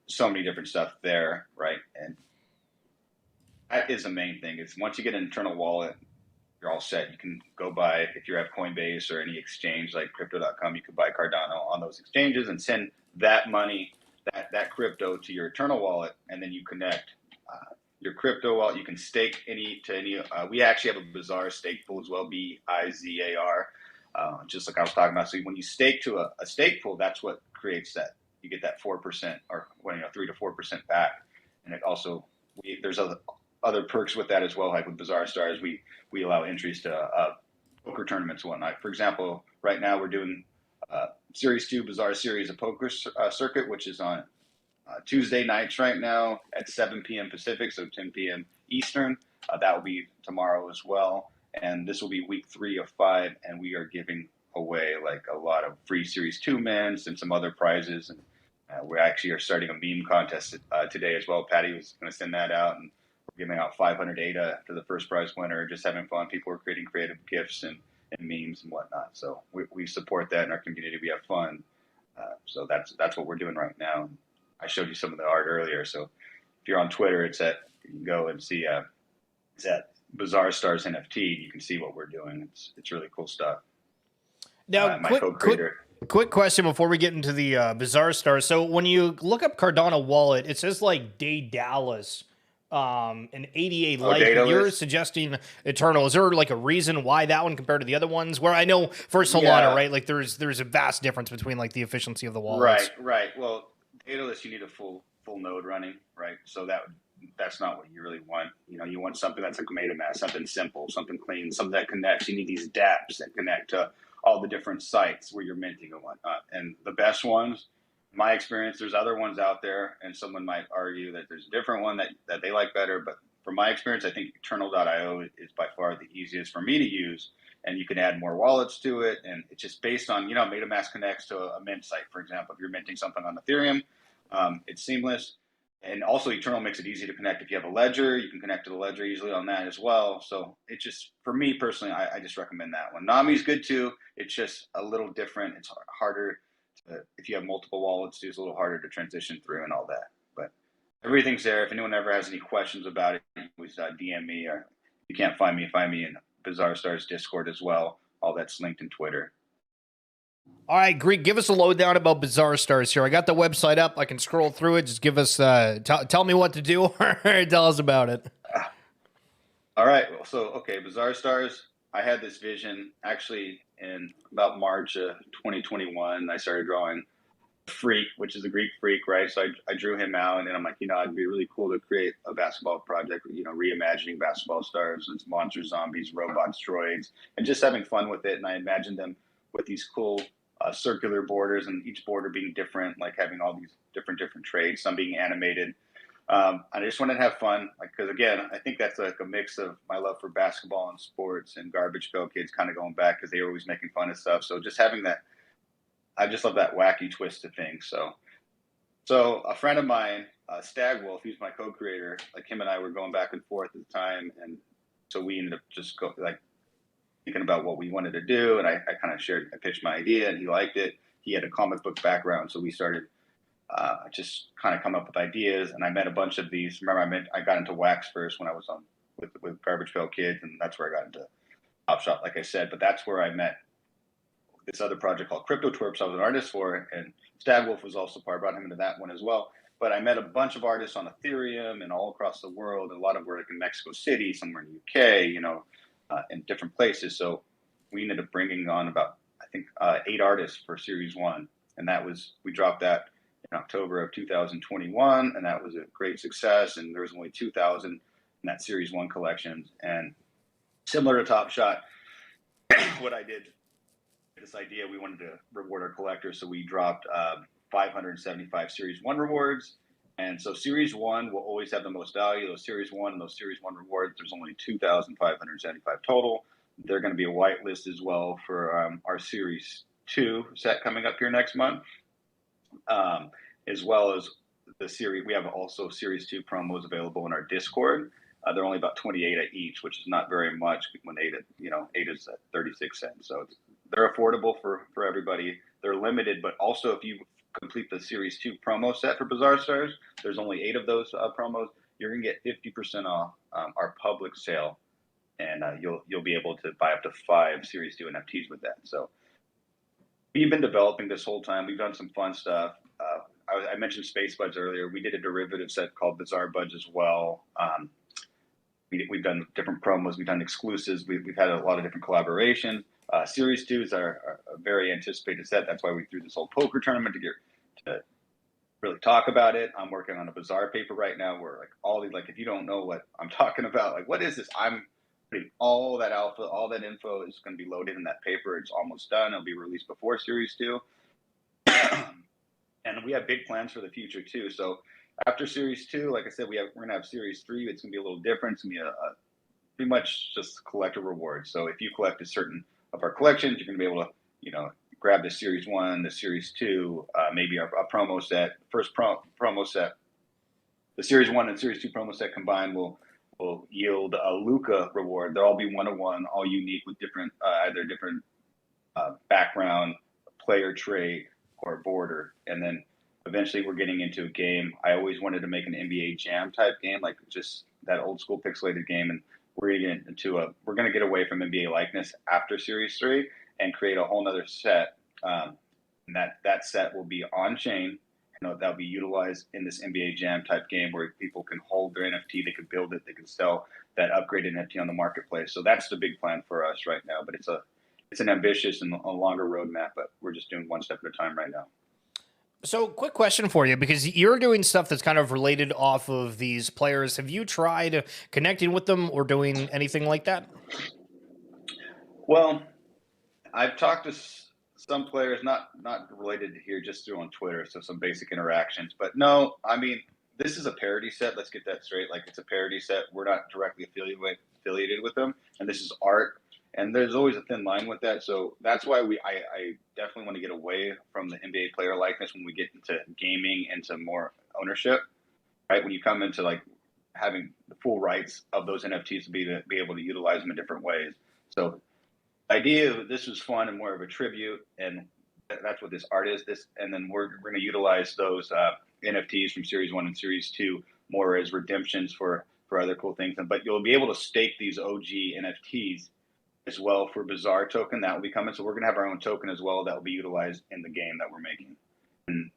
so many different stuff there, right? And that is the main thing. Is once you get an internal wallet, you're all set. You can go buy, if you have Coinbase or any exchange like Crypto.com, you could buy Cardano on those exchanges and send that money, that crypto to your Eternal wallet, and then you connect your crypto wallet. You can stake any. We actually have a Bizarre stake pool as well, BIZAR, just like I was talking about. So when you stake to a stake pool, that's what creates that. You get that 4% or 3 to 4% back, and it also there's other perks with that as well. Like with Bizarre Stars, we allow entries to poker tournaments and whatnot. For example, right now we're doing Series 2 Bizarre Series of Poker Circuit, which is on Tuesday nights right now at 7 p.m. Pacific, so 10 p.m. Eastern. That will be tomorrow as well. And this will be week 3 of 5, and we are giving away like a lot of free Series 2 mints and some other prizes. And we actually are starting a meme contest today as well. Patty was going to send that out, and we're giving out 500 ADA to the first prize winner. Just having fun. People are creating creative gifts and memes and whatnot. So we support that in our community. We have fun. So that's what we're doing right now. I showed you some of the art earlier. So if you're on Twitter, you can go and see it's at Bizarre Stars NFT. You can see what we're doing. It's really cool stuff.
Now,
my co-creator.
Quick question before we get into the Bizarre Stars. So when you look up Cardano wallet, it says like Day Dallas, an 88 like. You're suggesting Eternal. Is there like a reason why that one compared to the other ones? Where I know for Solana, right? Like there's a vast difference between like the efficiency of the wallets.
Right. Well, Daedalus, you need a full node running, right? So that's not what you really want. You want something that's like MetaMask, something simple, something clean, something that connects. You need these dApps that connect to all the different sites where you're minting and whatnot. And the best ones, in my experience, there's other ones out there, and someone might argue that there's a different one that they like better. But from my experience, I think Eternal.io is by far the easiest for me to use. And you can add more wallets to it. And it's just based on, MetaMask connects to a mint site, for example. If you're minting something on Ethereum, it's seamless. And also Eternal makes it easy to connect. If you have a ledger, you can connect to the ledger easily on that as well. So it just, for me personally, I just recommend that one. Nami's good too. It's just a little different. It's harder if you have multiple wallets, it's a little harder to transition through and all that. But everything's there. If anyone ever has any questions about it, you can always DM me, or if you can't find me in Bizarre Stars Discord as well. All that's linked in Twitter.
All right, Greek, give us a lowdown about Bizarre Stars here. I got the website up. I can scroll through it. Just give us, tell me what to do or tell us about it.
All right. Well, okay, Bizarre Stars. I had this vision actually in about March of 2021. I started drawing Freak, which is a Greek freak, right? So I drew him out, and then I'm like, it'd be really cool to create a basketball project, reimagining basketball stars. It's monsters, zombies, robots, droids, and just having fun with it. And I imagined them with these cool circular borders, and each border being different, like having all these different traits, some being animated. I just wanted to have fun, because again, I think that's like a mix of my love for basketball and sports and Garbage Pail Kids kind of going back because they were always making fun of stuff. So just having that, I just love that wacky twist to things. So a friend of mine, Stag Wolf, he's my co-creator. Like him and I were going back and forth at the time, and so we ended up just thinking about what we wanted to do, and I kind of I pitched my idea, and he liked it. He had a comic book background, so we started just kind of come up with ideas, and I met a bunch of these. Remember, I got into wax first when I was on with Garbage Pail Kids, and that's where I got into Top Shot, like I said. But that's where I met this other project called Crypto Twerps I was an artist for, and Stag Wolf was also part. I brought him into that one as well. But I met a bunch of artists on Ethereum and all across the world. A lot of work in Mexico City, somewhere in the UK, in different places. So we ended up bringing on about, I think, 8 artists for Series 1. and we dropped that in October of 2021, and that was a great success. And there was only 2,000 in that Series 1 collection. And similar to Top Shot, what I did, this idea, we wanted to reward our collectors, so we dropped 575 Series 1 rewards. And so Series 1 will always have the most value. Those Series 1 and those Series 1 rewards, there's only 2,575 total. They're going to be a whitelist as well for our Series 2 set coming up here next month, as well as the series. We have also Series 2 promos available in our Discord. They're only about 28 at each, which is not very much when 8 is at 36 cents. So they're affordable for everybody. They're limited, but also if you complete the Series 2 promo set for Bazaar Stars, there's only 8 of those promos. You're gonna get 50% off our public sale, and you'll be able to buy up to 5 Series 2 NFTs with that. So we've been developing this whole time. We've done some fun stuff. I mentioned Space Buds earlier. We did a derivative set called Bazaar Buds as well. We've done different promos. We've done exclusives. We've had a lot of different collaborations. Series 2 is our very anticipated set. That's why we threw this whole poker tournament to really talk about it. I'm working on a Bazaar paper right now where if you don't know what I'm talking about, like, what is this? I'm putting all that alpha, all that info is going to be loaded in that paper. It's almost done. It'll be released before Series 2. And we have big plans for the future too. So after Series 2, like I said, we're going to have Series 3. It's going to be a little different. It's going to be pretty much just collector rewards. So if you collect a certain of our collections, you're going to be able to, grab the Series 1, the Series 2, maybe a promo set. First promo set, the Series 1 and Series 2 promo set combined will yield a Luca reward. They'll all be 1-of-1, all unique with different either different background, player trait, or border. And then eventually we're getting into a game. I always wanted to make an NBA Jam type game, like just that old school pixelated game. And we're going to get away from NBA likeness after Series 3 and create a whole nother set. And that set will be on chain. That'll be utilized in this NBA Jam type game where people can hold their NFT, they can build it, they can sell that upgraded NFT on the marketplace. So that's the big plan for us right now. But it's an ambitious and a longer roadmap, but we're just doing one step at a time right now.
So quick question for you, because you're doing stuff that's kind of related off of these players. Have you tried connecting with them or doing anything like that?
Well, I've talked to some players, not related to here, just through on Twitter, so some basic interactions. But no, I mean, this is a parody set. Let's get that straight. Like, it's a parody set. We're not directly affiliated with them, and this is art. And there's always a thin line with that. So that's why I definitely want to get away from the NBA player likeness when we get into gaming, into more ownership, right? When you come into like having the full rights of those NFTs to be able to utilize them in different ways. So the idea of this was fun and more of a tribute, and that's what this art is. And then we're going to utilize those NFTs from Series 1 and Series 2 more as redemptions for other cool things. But you'll be able to stake these OG NFTs as well for Bazaar token that will be coming. So we're going to have our own token as well that will be utilized in the game that we're making. And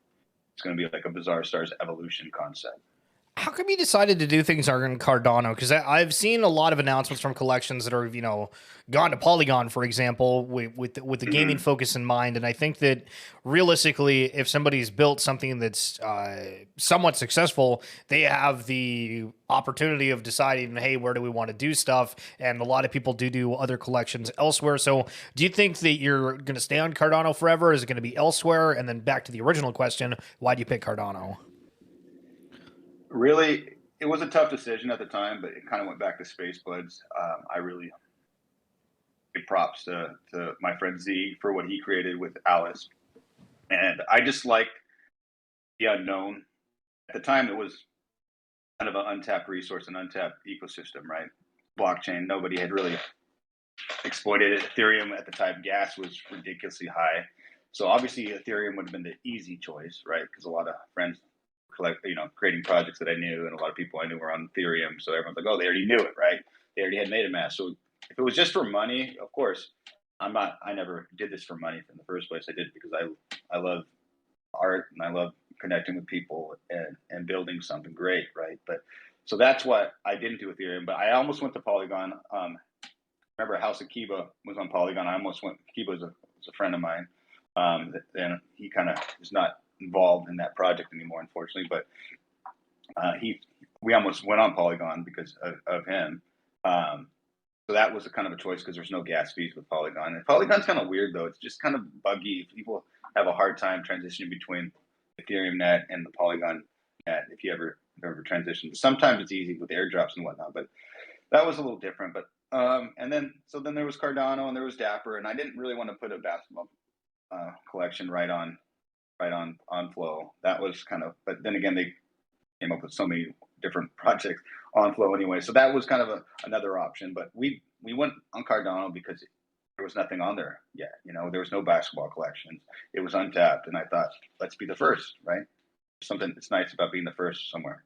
it's going to be like a Bazaar Stars evolution concept.
How come you decided to do things on Cardano? Because I've seen a lot of announcements from collections that are, gone to Polygon, for example, with the gaming focus in mind. And I think that realistically, if somebody's built something that's somewhat successful, they have the opportunity of deciding, hey, where do we want to do stuff? And a lot of people do other collections elsewhere. So do you think that you're going to stay on Cardano forever? Is it going to be elsewhere? And then back to the original question, why do you pick Cardano?
Really, it was a tough decision at the time, but it kind of went back to Space Buds. I really give props to my friend Z for what he created with Alice. And I just liked the unknown. At the time, it was kind of an untapped resource, an untapped ecosystem, right? Blockchain, nobody had really exploited it. Ethereum at the time, gas was ridiculously high. So obviously Ethereum would have been the easy choice, right? Because a lot of friends creating projects that I knew, and a lot of people I knew were on Ethereum. So everyone's like, oh, they already knew it, right? They already had made a mass. So if it was just for money, of course, I never did this for money in the first place. I did it because I love art and I love connecting with people and building something great, right? But so that's what I didn't do with Ethereum, but I almost went to Polygon. Remember House of Kiba was on Polygon. I almost went. Kiba was a friend of mine. Then he kind of is not involved in that project anymore, unfortunately. But we almost went on Polygon because of him. So that was a kind of a choice because there's no gas fees with Polygon. And Polygon's kind of weird, though. It's just kind of buggy. People have a hard time transitioning between Ethereum net and the Polygon net if you ever transition. Sometimes it's easy with airdrops and whatnot, but that was a little different. But and then there was Cardano and there was Dapper, and I didn't really want to put a basketball collection right on Flow. That was kind of, but then again, they came up with so many different projects on Flow anyway. So that was kind of another option. But we went on Cardano because there was nothing on there yet. There was no basketball collections. It was untapped. And I thought, let's be the first, right? Something that's nice about being the first somewhere.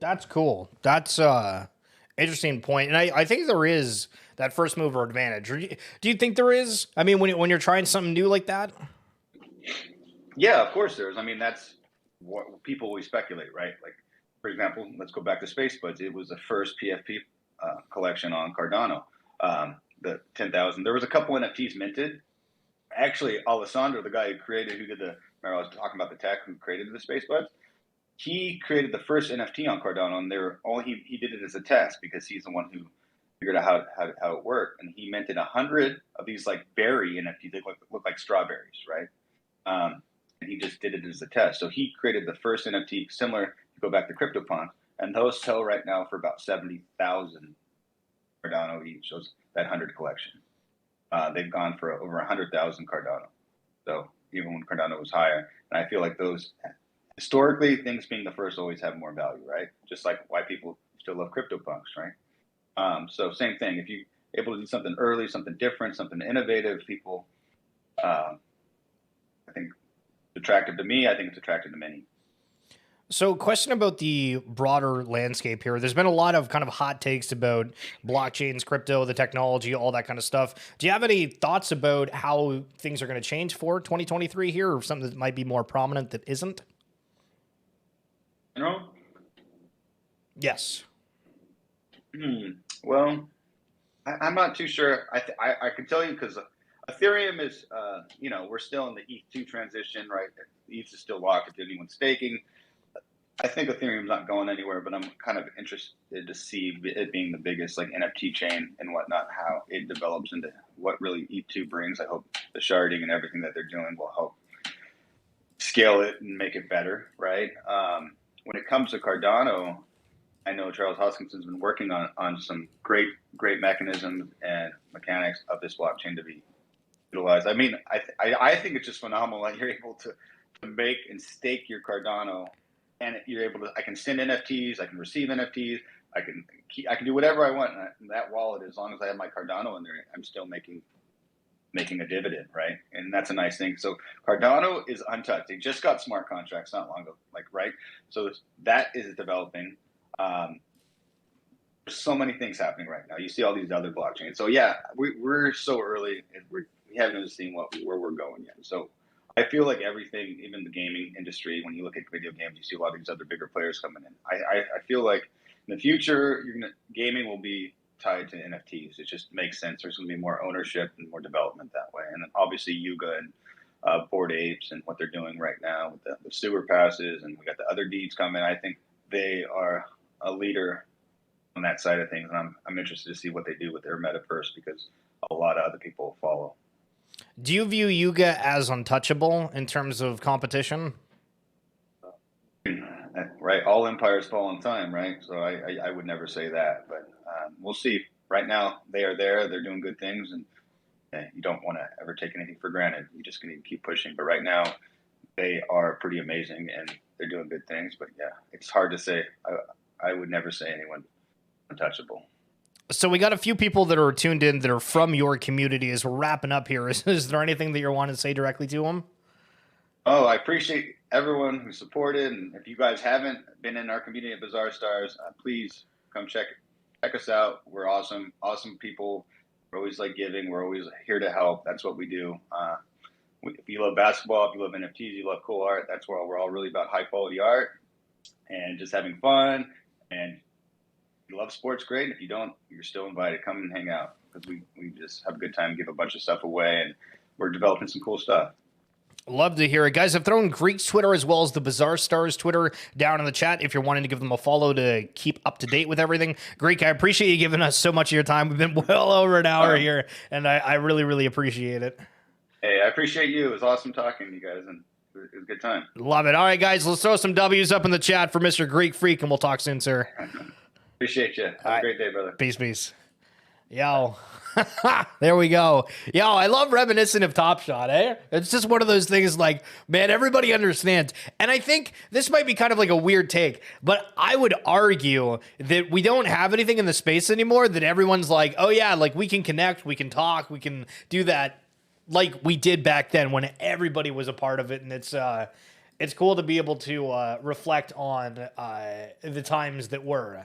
That's cool. That's interesting point. And I think there is that first mover advantage. Do you think there is? I mean, when you're trying something new like that?
Yeah, of course there is. I mean, that's what people always speculate, right? Like, for example, let's go back to Space Buds. It was the first PFP collection on Cardano, the 10,000. There was a couple NFTs minted. Actually, Alessandro, the guy remember I was talking about the tech who created the Space Buds? He created the first NFT on Cardano, and he did it as a test because he's the one who figured out how it worked. And he minted 100 of these like berry NFTs. They look like strawberries, right? And he just did it as a test. So he created the first NFT similar to go back to CryptoPunks, and those sell right now for about 70,000 Cardano each. Those that 100 collection, they've gone for over 100,000 Cardano. So even when Cardano was higher, and I feel like those historically things being the first always have more value, right? Just like why people still love CryptoPunks, right? So same thing. If you're able to do something early, something different, something innovative, people, I think it's attractive to me. I think it's attractive to many.
So question about the broader landscape here. There's been a lot of kind of hot takes about blockchains, crypto, the technology, all that kind of stuff. Do you have any thoughts about how things are going to change for 2023 here, or something that might be more prominent that isn't? Yes.
Well, I'm not too sure. I can tell you because Ethereum is, we're still in the ETH2 transition, right? ETH is still locked if anyone's staking. I think Ethereum's not going anywhere, but I'm kind of interested to see it being the biggest like NFT chain and whatnot, how it develops into what really ETH2 brings. I hope the sharding and everything that they're doing will help scale it and make it better, right? When it comes to Cardano, I know Charles Hoskinson's been working on some great mechanisms and mechanics of this blockchain to be utilized. I mean, I think it's just phenomenal that you're able to make and stake your Cardano, and you're able to. I can send NFTs, I can receive NFTs, I can do whatever I want in that wallet as long as I have my Cardano in there. I'm still making a dividend, right? And that's a nice thing. So Cardano is untouched. They just got smart contracts not long ago, right? So that is developing. There's so many things happening right now. You see all these other blockchains. So yeah, we're so early, and we haven't even seen where we're going yet. So I feel like everything, even the gaming industry, when you look at video games, you see a lot of these other bigger players coming in. I feel like in the future, gaming will be tied to NFTs. It just makes sense. There's going to be more ownership and more development that way. And then obviously Yuga and Bored Apes and what they're doing right now with the sewer passes, and we got the other deeds coming. I think they are a leader on that side of things, and I'm interested to see what they do with their metaverse because a lot of other people will follow.
Do you view Yuga as untouchable in terms of competition?
Right, all empires fall in time, right? So I would never say that, but we'll see. Right now, they are there. They're doing good things, and you don't want to ever take anything for granted. You just need to keep pushing. But right now, they are pretty amazing, and they're doing good things. But yeah, it's hard to say. I would never say anyone untouchable.
So we got a few people that are tuned in that are from your community as we're wrapping up here. Is there anything that you're wanting to say directly to them?
Oh, I appreciate everyone who supported. And if you guys haven't been in our community at Bizarre Stars, please come check us out. We're awesome people. We're always like giving. We're always here to help. That's what we do. If you love basketball, if you love NFTs, you love cool art, that's where we're all really about high quality art and just having fun. And if you love sports, great. If you don't, you're still invited. Come and hang out because we just have a good time, give a bunch of stuff away, and we're developing some cool stuff.
Love to hear it. Guys, I've thrown Greek's Twitter as well as the Bizarre Stars Twitter down in the chat if you're wanting to give them a follow to keep up to date with everything. Greek, I appreciate you giving us so much of your time. We've been well over an hour here, and I really, really appreciate it.
Hey, I appreciate you. It was awesome talking to you guys, and it was a good time.
Love it. All right, guys, let's throw some W's up in the chat for Mr. Greek Freak, and we'll talk soon, sir.
Appreciate you. Have a great day, brother.
Peace, peace. Yo. There we go. Yo, I love reminiscing of Top Shot, eh? It's just one of those things like, man, everybody understands. And I think this might be kind of like a weird take, but I would argue that we don't have anything in the space anymore that everyone's like, oh yeah, like we can connect, we can talk, we can do that like we did back then when everybody was a part of it. And it's cool to be able to reflect on the times that were.